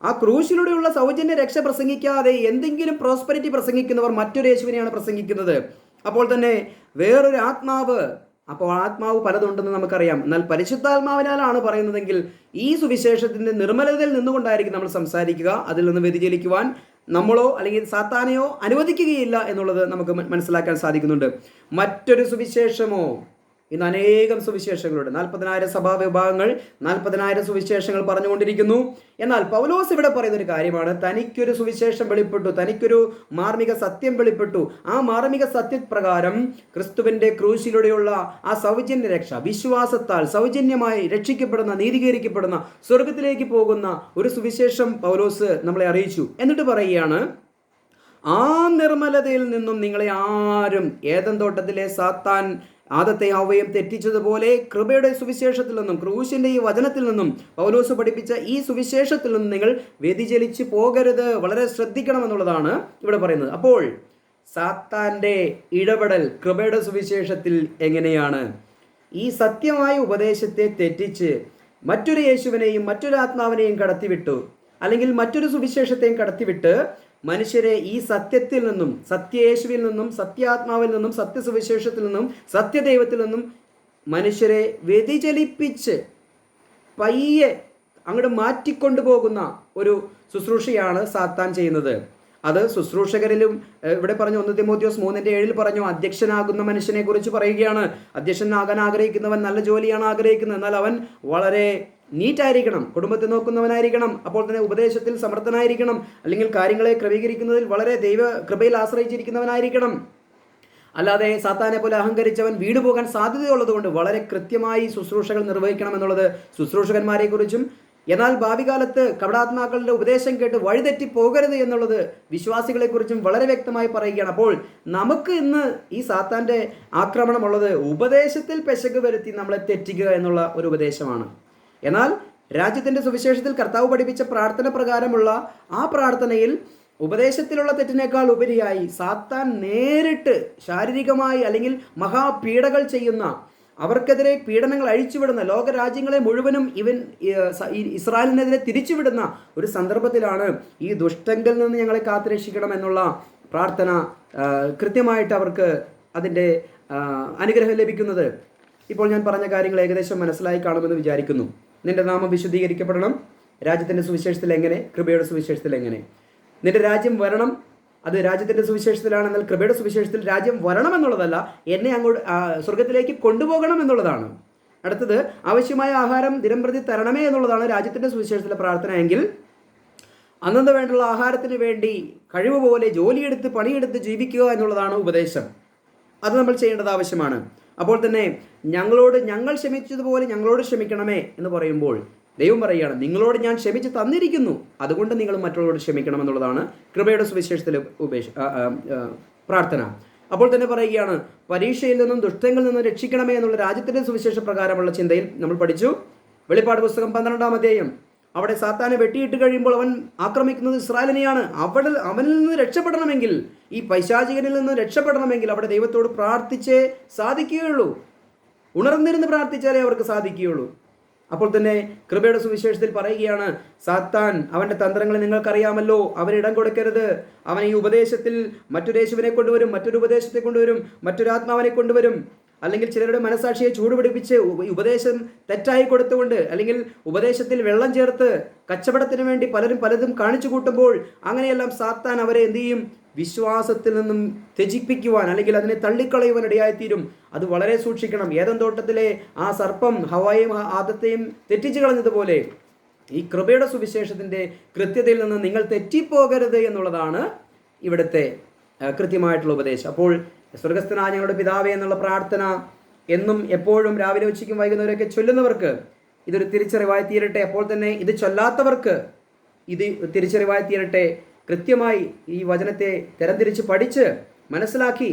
ആ ക്രൂശിലൂടെയുള്ള സൗജന്യ രക്ഷ പ്രസംഗിക്കാതെ എന്തെങ്കിലും പ്രോസ്പെരിറ്റി പ്രസംഗിക്കുന്നവർ മറ്റൊരു യേശുവിനെയാണ് പ്രസംഗിക്കുന്നത്. അപ്പോൾ തന്നെ വേറൊരു ആത്മാവ്, അപ്പോൾ ആത്മാവ് പലതുണ്ടെന്ന് നമുക്കറിയാം. എന്നാൽ പരിശുദ്ധാത്മാവിനാലാണ് പറയുന്നതെങ്കിൽ ഈ സുവിശേഷത്തിൻ്റെ നിർമ്മലതയിൽ നിന്നുകൊണ്ടായിരിക്കും നമ്മൾ സംസാരിക്കുക. അതിൽ നിന്ന് വ്യതിചലിക്കുവാൻ നമ്മളോ അല്ലെങ്കിൽ സാത്താനെയോ അനുവദിക്കുകയില്ല എന്നുള്ളത് നമുക്ക് മനസ്സിലാക്കാൻ സാധിക്കുന്നുണ്ട്. മറ്റൊരു സുവിശേഷമോ? ഇന്ന് അനേകം സുവിശേഷങ്ങളുണ്ട്. 40,000 സഭാ വിഭാഗങ്ങൾ 40,000 സുവിശേഷങ്ങൾ പറഞ്ഞുകൊണ്ടിരിക്കുന്നു. എന്നാൽ പൗലോസ് ഇവിടെ പറയുന്നൊരു കാര്യമാണ്, തനിക്കൊരു സുവിശേഷം വെളിപ്പെട്ടു, തനിക്കൊരു മാർമിക സത്യം വെളിപ്പെട്ടു. ആ മാർമിക സത്യപ്രകാരം ക്രിസ്തുവിൻ്റെ ക്രൂശിലൂടെയുള്ള ആ സൗജന്യ രക്ഷ, വിശ്വാസത്താൽ സൗജന്യമായി രക്ഷിക്കപ്പെടുന്ന, നീതീകരിക്കപ്പെടുന്ന, സ്വർഗത്തിലേക്ക് പോകുന്ന ഒരു സുവിശേഷം പൗലോസ് നമ്മളെ അറിയിച്ചു. എന്നിട്ട് പറയുകയാണ്, ആ നിർമ്മലതയിൽ നിന്നും നിങ്ങളെ ആരും, ഏദൻ തോട്ടത്തിലെ സാത്താൻ ആദത്തെ ഹവ്വയും തെറ്റിച്ചതുപോലെ കൃപയുടെ സുവിശേഷത്തിൽ നിന്നും, ക്രൂശിൻ്റെ ഈ വചനത്തിൽ നിന്നും, പൗലോസ് പഠിപ്പിച്ച ഈ സുവിശേഷത്തിൽ നിന്നും നിങ്ങൾ വ്യതിചലിച്ച് പോകരുത്. വളരെ ശ്രദ്ധിക്കണമെന്നുള്ളതാണ് ഇവിടെ പറയുന്നത്. അപ്പോൾ സാത്താൻ്റെ ഇടപെടൽ കൃപയുടെ സുവിശേഷത്തിൽ എങ്ങനെയാണ്? ഈ സത്യമായ ഉപദേശത്തെ തെറ്റിച്ച് മറ്റൊരു യേശുവിനെയും മറ്റൊരു ആത്മാവിനെയും കടത്തിവിട്ടു, അല്ലെങ്കിൽ മറ്റൊരു സുവിശേഷത്തെയും കടത്തിവിട്ട് മനുഷ്യരെ ഈ സത്യത്തിൽ നിന്നും, സത്യയേശുവിൽ നിന്നും, സത്യാത്മാവിൽ നിന്നും, സത്യസുവിശേഷത്തിൽ നിന്നും, സത്യദൈവത്തിൽ നിന്നും മനുഷ്യരെ വ്യതിചലിപ്പിച്ച് പയ്യെ അങ്ങോട്ട് മാറ്റിക്കൊണ്ടുപോകുന്ന ഒരു ശുശ്രൂഷയാണ് സാത്താൻ ചെയ്യുന്നത്. അത് ശുശ്രൂഷകരിലും ഇവിടെ പറഞ്ഞു, 1 തിമോത്തിയോസ് 3:7 പറഞ്ഞു, അധ്യക്ഷനാകുന്ന മനുഷ്യനെ കുറിച്ച് പറയുകയാണ്. അധ്യക്ഷനാകാൻ ആഗ്രഹിക്കുന്നവൻ നല്ല ജോലിയാണ് ആഗ്രഹിക്കുന്നത്, എന്നാൽ അവൻ വളരെ നീറ്റായിരിക്കണം, കുടുംബത്തെ നോക്കുന്നവനായിരിക്കണം, അപ്പോൾ തന്നെ ഉപദേശത്തിൽ സമർത്ഥനായിരിക്കണം, അല്ലെങ്കിൽ കാര്യങ്ങളെ ക്രമീകരിക്കുന്നതിൽ വളരെ ദൈവ കൃപയിൽ ആശ്രയിച്ചിരിക്കുന്നവനായിരിക്കണം. അല്ലാതെ സാത്താനെ പോലെ അഹങ്കരിച്ചവൻ വീണു പോകാൻ സാധ്യതയുള്ളതുകൊണ്ട് വളരെ കൃത്യമായി ശുശ്രൂഷകൾ നിർവഹിക്കണം എന്നുള്ളത് ശുശ്രൂഷകന്മാരെ കുറിച്ചും, എന്നാൽ ഭാവി കാലത്ത് കപടാത്മാക്കളുടെ ഉപദേശം കേട്ട് വഴിതെറ്റി പോകരുത് എന്നുള്ളത് വിശ്വാസികളെക്കുറിച്ചും വളരെ വ്യക്തമായി പറയുകയാണ്. അപ്പോൾ നമുക്ക് ഇന്ന് ഈ സാത്താൻ്റെ ആക്രമണമുള്ളത് ഉപദേശത്തിൽ പെശക് വരുത്തി നമ്മളെ തെറ്റിക്കുക എന്നുള്ള ഒരു ഉപദേശമാണ്. എന്നാൽ രാജ്യത്തിൻ്റെ സുവിശേഷത്തിൽ കർത്താവ് പഠിപ്പിച്ച പ്രാർത്ഥന പ്രകാരമുള്ള ആ പ്രാർത്ഥനയിൽ ഉപദേശത്തിലുള്ള തെറ്റിനേക്കാൾ ഉപരിയായി സാത്താൻ നേരിട്ട് ശാരീരികമായി അല്ലെങ്കിൽ മഹാപീഡകൾ ചെയ്യുന്ന, അവർക്കെതിരെ പീഡനങ്ങൾ അഴിച്ചുവിടുന്ന, ലോകരാജ്യങ്ങളെ മുഴുവനും ഇസ്രായേലിനെതിരെ തിരിച്ചുവിടുന്ന ഒരു സന്ദർഭത്തിലാണ് ഈ ദുഷ്ടങ്കിൽ നിന്ന് ഞങ്ങളെ കാത്തുരക്ഷിക്കണം എന്നുള്ള പ്രാർത്ഥന കൃത്യമായിട്ട് അവർക്ക് അതിൻ്റെ അനുഗ്രഹം ലഭിക്കുന്നത്. ഇപ്പോൾ ഞാൻ പറഞ്ഞ കാര്യങ്ങൾ ഏകദേശം മനസ്സിലായി കാണുമെന്ന് വിചാരിക്കുന്നു. നിന്റെ നാമം വിശുദ്ധീകരിക്കപ്പെടണം. രാജ്യത്തിൻ്റെ സുവിശേഷത്തിൽ എങ്ങനെ? കൃപയുടെ സുവിശേഷത്തിൽ എങ്ങനെ? നിന്റെ രാജ്യം വരണം. അത് രാജ്യത്തിൻ്റെ സുവിശേഷത്തിലാണ്. എന്നാൽ കൃപയുടെ സുവിശേഷത്തിൽ രാജ്യം വരണം എന്നുള്ളതല്ല, എന്നെ അങ്ങോട്ട് സ്വർഗത്തിലേക്ക് കൊണ്ടുപോകണം എന്നുള്ളതാണ്. അടുത്തത് ആവശ്യമായ ആഹാരം ദിനംപ്രതി തരണമേ എന്നുള്ളതാണ് രാജ്യത്തിൻ്റെ സുവിശേഷത്തിലെ പ്രാർത്ഥന എങ്കിൽ അന്നന്ന് വേണ്ടുള്ള ആഹാരത്തിന് വേണ്ടി കഴിവ് പോലെ ജോലിയെടുത്ത് പണിയെടുത്ത് ജീവിക്കുക എന്നുള്ളതാണ് ഉപദേശം. അത് നമ്മൾ ചെയ്യേണ്ടത് ആവശ്യമാണ്. അപ്പോൾ തന്നെ ഞങ്ങൾ ക്ഷമിച്ചതുപോലെ ഞങ്ങളോട് ക്ഷമിക്കണമേ എന്ന് പറയുമ്പോൾ ദൈവം പറയുകയാണ്, നിങ്ങളോട് ഞാൻ ക്ഷമിച്ച് തന്നിരിക്കുന്നു, അതുകൊണ്ട് നിങ്ങൾ മറ്റുള്ളവരോട് ക്ഷമിക്കണം എന്നുള്ളതാണ് കൃപയുടെ സുവിശേഷത്തിലെ പ്രാർത്ഥന. അപ്പോൾ തന്നെ പറയുകയാണ്, പരീക്ഷയിൽ നിന്നും ദുഷ്ടങ്ങളിൽ നിന്നും രക്ഷിക്കണമേ എന്നുള്ള രാജ്യത്തിൻ്റെ സുവിശേഷ പ്രകാരമുള്ള ചിന്തയിൽ നമ്മൾ പഠിച്ചു. വെളിപ്പാട് പുസ്തകം 12-ാം അധ്യായം, അവിടെ സാത്താനെ വെട്ടിയിട്ട് കഴിയുമ്പോൾ അവൻ ആക്രമിക്കുന്നത് ഇസ്രായേലിനെയാണ്. അവനിൽ നിന്ന് രക്ഷപ്പെടണമെങ്കിൽ, ഈ പൈശാചികനിൽ നിന്ന് രക്ഷപ്പെടണമെങ്കിൽ അവിടെ ദൈവത്തോട് പ്രാർത്ഥിച്ചേ സാധിക്കുകയുള്ളൂ. ഉണർന്നിരുന്ന് പ്രാർത്ഥിച്ചാലേ അവർക്ക് സാധിക്കുകയുള്ളൂ. അപ്പോൾ തന്നെ കൃപയുടെ സുവിശേഷത്തിൽ പറയുകയാണ്, സാത്താൻ അവൻ്റെ തന്ത്രങ്ങളെ നിങ്ങൾക്കറിയാമല്ലോ, അവനിടം കൊടുക്കരുത്. അവൻ ഈ ഉപദേശത്തിൽ മറ്റൊരു യേശുവിനെ കൊണ്ടുവരും, മറ്റൊരു ഉപദേശത്തെ കൊണ്ടുവരും, മറ്റൊരു ആത്മാവിനെ കൊണ്ടുവരും. അല്ലെങ്കിൽ ചിലരുടെ മനസാക്ഷിയെ ചൂടുപിടിപ്പിച്ച് ഉപദേശം തെറ്റായി കൊടുത്തുകൊണ്ട്, അല്ലെങ്കിൽ ഉപദേശത്തിൽ വെള്ളം ചേർത്ത് കച്ചവടത്തിന് വേണ്ടി പലതും കാണിച്ചു കൂട്ടുമ്പോൾ അങ്ങനെയെല്ലാം സാത്താൻ അവരെ എന്ത് ചെയ്യും? വിശ്വാസത്തിൽ നിന്നും ത്യജിപ്പിക്കുവാൻ, അല്ലെങ്കിൽ അതിനെ തള്ളിക്കളയുവാൻ ഇടയായിത്തീരും. അത് വളരെ സൂക്ഷിക്കണം. ഏദൻ തോട്ടത്തിലെ ആ സർപ്പം ഹവ്വായെയും ആദത്തെയും തെറ്റിച്ചു കളഞ്ഞതുപോലെ ഈ കൃപയുടെ സുവിശേഷത്തിൻ്റെ കൃത്യതയിൽ നിന്ന് നിങ്ങൾ തെറ്റിപ്പോകരുത് എന്നുള്ളതാണ് ഇവിടുത്തെ കൃത്യമായിട്ടുള്ള ഉപദേശം. അപ്പോൾ സ്വർഗസ്ഥനായ ഞങ്ങളുടെ പിതാവേ എന്നുള്ള പ്രാർത്ഥന എന്നും എപ്പോഴും രാവിലെ ഉച്ചയ്ക്കും വൈകുന്നവരൊക്കെ ചൊല്ലുന്നവർക്ക് ഇതൊരു തിരിച്ചറിവായി തീരട്ടെ. അപ്പോൾ തന്നെ ഇത് ചൊല്ലാത്തവർക്ക് ഇത് തിരിച്ചറിവായി തീരട്ടെ. കൃത്യമായി ഈ വചനത്തെ തരംതിരിച്ച് പഠിച്ച് മനസ്സിലാക്കി,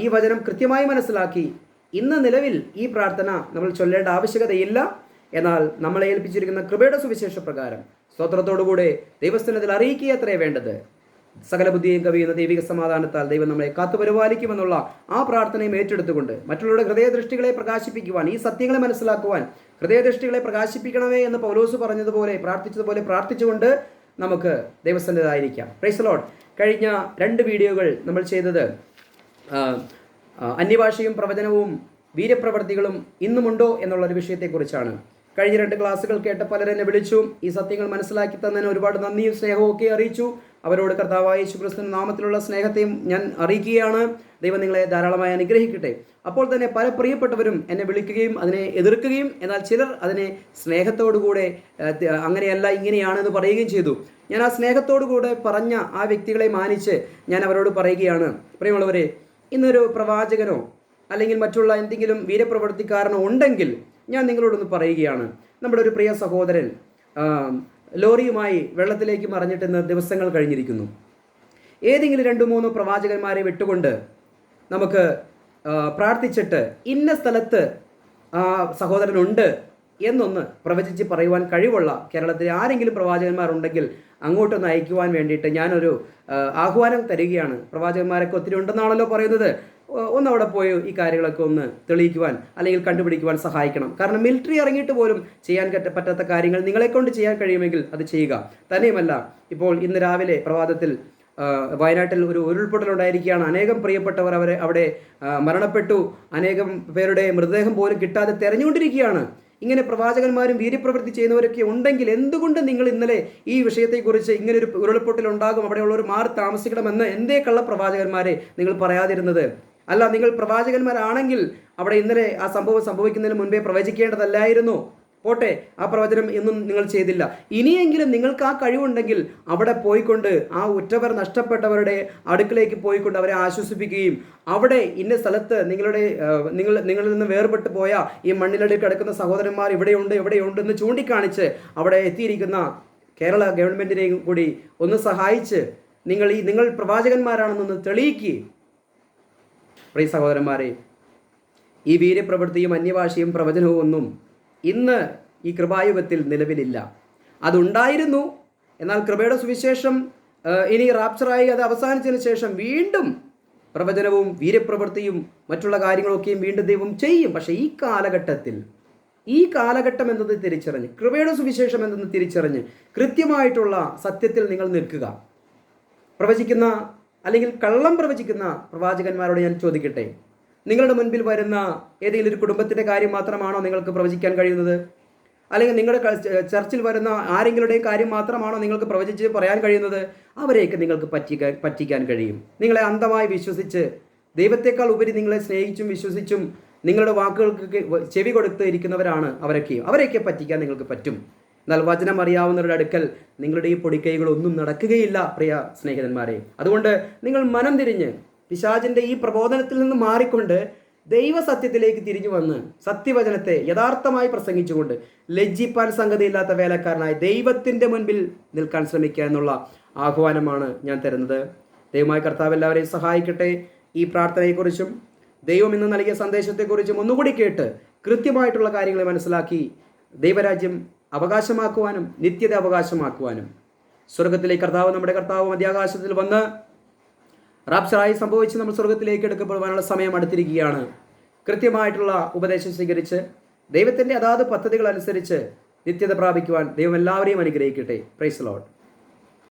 ഈ വചനം കൃത്യമായി മനസ്സിലാക്കി ഇന്ന് നിലവിൽ ഈ പ്രാർത്ഥന നമ്മൾ ചൊല്ലേണ്ട ആവശ്യകതയില്ല. എന്നാൽ നമ്മളെ ഏൽപ്പിച്ചിരിക്കുന്ന കൃപയുടെ സുവിശേഷ പ്രകാരം സ്തോത്രത്തോടുകൂടെ ദൈവസ്ഥനത്തിൽ അറിയിക്കുക അത്രേ വേണ്ടത്. സകല ബുദ്ധിയും കവിയുന്ന ദൈവിക സമാധാനത്താൽ ദൈവം നമ്മളെ കാത്തുപരിപാലിക്കുമെന്നുള്ള ആ പ്രാർത്ഥനയും ഏറ്റെടുത്തുകൊണ്ട് മറ്റുള്ളവരുടെ ഹൃദയദൃഷ്ടികളെ പ്രകാശിപ്പിക്കുവാൻ, ഈ സത്യങ്ങളെ മനസ്സിലാക്കുവാൻ ഹൃദയദൃഷ്ടികളെ പ്രകാശിപ്പിക്കണമേ എന്ന് പൗലോസ് പ്രാർത്ഥിച്ചതുപോലെ പ്രാർത്ഥിച്ചുകൊണ്ട് നമുക്ക് ദൈവസന്നിധിയിലായിരിക്കാം. Praise the Lord. കഴിഞ്ഞ 2 വീഡിയോകൾ നമ്മൾ ചെയ്തത് അന്യഭാഷയും പ്രവചനവും വീര്യപ്രവർത്തികളും ഇന്നുമുണ്ടോ എന്നുള്ളൊരു വിഷയത്തെക്കുറിച്ചാണ്. കഴിഞ്ഞ 2 ക്ലാസ്സുകൾ കേട്ട പലരെന്നെ വിളിച്ചു. ഈ സത്യങ്ങൾ മനസ്സിലാക്കി തന്നതിന് ഒരുപാട് നന്ദിയും സ്നേഹവും ഒക്കെ അറിയിച്ചു. അവരോട് കർത്താവായ യേശുക്രിസ്തുവിന്റെ നാമത്തിലുള്ള സ്നേഹത്തെയും ഞാൻ അറിയിക്കുകയാണ്. ദൈവം നിങ്ങളെ ധാരാളമായി അനുഗ്രഹിക്കട്ടെ. അപ്പോൾ തന്നെ പല പ്രിയപ്പെട്ടവരും എന്നെ വിളിക്കുകയും അതിനെ എതിർക്കുകയും, എന്നാൽ ചിലർ അതിനെ സ്നേഹത്തോടുകൂടെ അങ്ങനെയല്ല ഇങ്ങനെയാണെന്ന് പറയുകയും ചെയ്തു. ഞാൻ ആ സ്നേഹത്തോടുകൂടെ പറഞ്ഞ ആ വ്യക്തികളെ മാനിച്ച് ഞാൻ അവരോട് പറയുകയാണ്, പ്രിയമുള്ളവരെ, ഇന്നൊരു പ്രവാചകനോ അല്ലെങ്കിൽ മറ്റുള്ള എന്തെങ്കിലും വീരപ്രവർത്തിക്കാരനോ ഉണ്ടെങ്കിൽ ഞാൻ നിങ്ങളോടൊന്ന് പറയുകയാണ്. നമ്മുടെ ഒരു പ്രിയ സഹോദരൻ ലോറിയുമായി വെള്ളത്തിലേക്ക് മറിഞ്ഞിട്ട് ദിവസങ്ങൾ കഴിഞ്ഞിരിക്കുന്നു. ഏതെങ്കിലും 2-3 പ്രവാചകന്മാരെ വിട്ടുകൊണ്ട് നമുക്ക് പ്രാർത്ഥിച്ചിട്ട് ഇന്ന സ്ഥലത്ത് ആ സഹോദരനുണ്ട് എന്നൊന്ന് പ്രവചിച്ച് പറയുവാൻ കഴിവുള്ള കേരളത്തിലെ ആരെങ്കിലും പ്രവാചകന്മാരുണ്ടെങ്കിൽ അങ്ങോട്ടൊന്ന് അയക്കുവാൻ വേണ്ടിയിട്ട് ഞാനൊരു ആഹ്വാനം തരികയാണ്. പ്രവാചകന്മാരൊക്കെ ഒത്തിരി ഉണ്ടെന്നാണല്ലോ പറയുന്നത്. ഒന്നവിടെ പോയി ഈ കാര്യങ്ങളൊക്കെ ഒന്ന് തെളിയിക്കുവാൻ അല്ലെങ്കിൽ കണ്ടുപിടിക്കുവാൻ സഹായിക്കണം. കാരണം മിലിറ്ററി ഇറങ്ങിയിട്ട് പോലും ചെയ്യാൻ പറ്റാത്ത കാര്യങ്ങൾ നിങ്ങളെക്കൊണ്ട് ചെയ്യാൻ കഴിയുമെങ്കിൽ അത് ചെയ്യുക. തന്നെയുമല്ല, ഇപ്പോൾ ഇന്ന് രാവിലെ പ്രഭാതത്തിൽ വയനാട്ടിൽ ഒരു ഉരുൾപൊട്ടലുണ്ടായിരിക്കുകയാണ്. അനേകം പ്രിയപ്പെട്ടവർ അവിടെ മരണപ്പെട്ടു. അനേകം പേരുടെ മൃതദേഹം പോലും കിട്ടാതെ തെരഞ്ഞുകൊണ്ടിരിക്കുകയാണ്. ഇങ്ങനെ പ്രവാചകന്മാരും വീര്യപ്രവൃത്തി ചെയ്യുന്നവരൊക്കെ ഉണ്ടെങ്കിൽ എന്തുകൊണ്ട് നിങ്ങൾ ഇന്നലെ ഈ വിഷയത്തെക്കുറിച്ച് ഇങ്ങനെ ഒരു ഉരുൾപൊട്ടൽ ഉണ്ടാകും, അവിടെയുള്ളവർ മാറി താമസിക്കണമെന്ന് എന്തേ കള്ള പ്രവാചകന്മാരെ നിങ്ങൾ പറയാതിരുന്നത്? അല്ല, നിങ്ങൾ പ്രവാചകന്മാരാണെങ്കിൽ അവിടെ ഇന്നലെ ആ സംഭവം സംഭവിക്കുന്നതിന് മുൻപേ പ്രവചിക്കേണ്ടതല്ലായിരുന്നു. പോട്ടെ, ആ പ്രവചനം എന്നും നിങ്ങൾ ചെയ്തില്ല. ഇനിയെങ്കിലും നിങ്ങൾക്ക് ആ കഴിവുണ്ടെങ്കിൽ അവിടെ പോയിക്കൊണ്ട് ആ ഉറ്റവർ നഷ്ടപ്പെട്ടവരുടെ അടുക്കിലേക്ക് പോയിക്കൊണ്ട് അവരെ ആശ്വസിപ്പിക്കുകയും അവിടെ ഇന്ന സ്ഥലത്ത് നിങ്ങളിൽ നിന്ന് വേർപെട്ട് പോയ ഈ മണ്ണിലടിയിൽ കിടക്കുന്ന സഹോദരന്മാർ ഇവിടെയുണ്ട് എന്ന് ചൂണ്ടിക്കാണിച്ച് അവിടെ എത്തിയിരിക്കുന്ന കേരള ഗവൺമെൻറ്റിനെയും കൂടി ഒന്ന് സഹായിച്ച് നിങ്ങൾ പ്രവാചകന്മാരാണെന്നൊന്ന് തെളിയിക്കുകയും. പ്രിയ സഹോദരന്മാരെ, ഈ വീര്യപ്രവൃത്തിയും അന്യഭാഷയും പ്രവചനവും ഒന്നും ഇന്ന് ഈ കൃപായുഗത്തിൽ നിലവിലില്ല. അതുണ്ടായിരുന്നു. എന്നാൽ കൃപയുടെ സുവിശേഷം ഇനി റാപ്ചറായി അത് അവസാനിച്ചതിന് ശേഷം വീണ്ടും പ്രവചനവും വീര്യപ്രവൃത്തിയും മറ്റുള്ള കാര്യങ്ങളൊക്കെയും വീണ്ടും ദൈവം ചെയ്യും. പക്ഷേ ഈ കാലഘട്ടം എന്നത് തിരിച്ചറിഞ്ഞ്, കൃപയുടെ സുവിശേഷം എന്തെന്ന് തിരിച്ചറിഞ്ഞ് കൃത്യമായിട്ടുള്ള സത്യത്തിൽ നിങ്ങൾ നിൽക്കുക. പ്രവചിക്കുന്ന അല്ലെങ്കിൽ കള്ളം പ്രവചിക്കുന്ന പ്രവാചകന്മാരോട് ഞാൻ ചോദിക്കട്ടെ, നിങ്ങളുടെ മുൻപിൽ വരുന്ന ഏതെങ്കിലും ഒരു കുടുംബത്തിൻ്റെ കാര്യം മാത്രമാണോ നിങ്ങൾക്ക് പ്രവചിക്കാൻ കഴിയുന്നത്? അല്ലെങ്കിൽ നിങ്ങളുടെ ചർച്ചിൽ വരുന്ന ആരെങ്കിലുടെയും കാര്യം മാത്രമാണോ നിങ്ങൾക്ക് പ്രവചിച്ച് പറയാൻ കഴിയുന്നത്? അവരെയൊക്കെ നിങ്ങൾക്ക് പറ്റിക്കാൻ കഴിയും. നിങ്ങളെ അന്ധമായി വിശ്വസിച്ച്, ദൈവത്തെക്കാൾ ഉപരി നിങ്ങളെ സ്നേഹിച്ചും വിശ്വസിച്ചും നിങ്ങളുടെ വാക്കുകൾക്ക് ചെവി കൊടുത്ത് ഇരിക്കുന്നവരാണ് അവരെയൊക്കെ പറ്റിക്കാൻ നിങ്ങൾക്ക് പറ്റും. എന്നാൽ വചനം അറിയാവുന്നവരുടെ അടുക്കൽ നിങ്ങളുടെ ഈ പൊടിക്കൈകളൊന്നും നടക്കുകയില്ല പ്രിയ സ്നേഹിതന്മാരെ. അതുകൊണ്ട് നിങ്ങൾ മനം തിരിഞ്ഞ് പിശാചിൻ്റെ ഈ പ്രബോധനത്തിൽ നിന്ന് മാറിക്കൊണ്ട് ദൈവസത്യത്തിലേക്ക് തിരിഞ്ഞു വന്ന് സത്യവചനത്തെ യഥാർത്ഥമായി പ്രസംഗിച്ചുകൊണ്ട് ലജ്ജിപ്പാൻ സംഗതിയില്ലാത്ത വേലക്കാരനായി ദൈവത്തിൻ്റെ മുൻപിൽ നിൽക്കാൻ ശ്രമിക്കുക എന്നുള്ള ആഹ്വാനമാണ് ഞാൻ തരുന്നത്. ദൈവമായ കർത്താവ് എല്ലാവരെയും സഹായിക്കട്ടെ. ഈ പ്രാർത്ഥനയെക്കുറിച്ചും ദൈവം ഇന്ന് നൽകിയ സന്ദേശത്തെക്കുറിച്ചും ഒന്നുകൂടി കേട്ട് കൃത്യമായിട്ടുള്ള കാര്യങ്ങളെ മനസ്സിലാക്കി ദൈവരാജ്യം അവകാശമാക്കുവാനും നിത്യത അവകാശമാക്കുവാനും സ്വർഗത്തിലേക്ക് നമ്മുടെ കർത്താവ് മധ്യാകാശത്തിൽ വന്ന് റാപ്ചറായി സംഭവിച്ച് നമ്മൾ സ്വർഗത്തിലേക്ക് എടുക്കപ്പെടുവാനുള്ള സമയം അടുത്തിരിക്കുകയാണ്. കൃത്യമായിട്ടുള്ള ഉപദേശം സ്വീകരിച്ച് ദൈവത്തിൻ്റെ അതാത് പദ്ധതികൾ അനുസരിച്ച് നിത്യത പ്രാപിക്കുവാൻ ദൈവം എല്ലാവരെയും അനുഗ്രഹിക്കട്ടെ. Praise the Lord.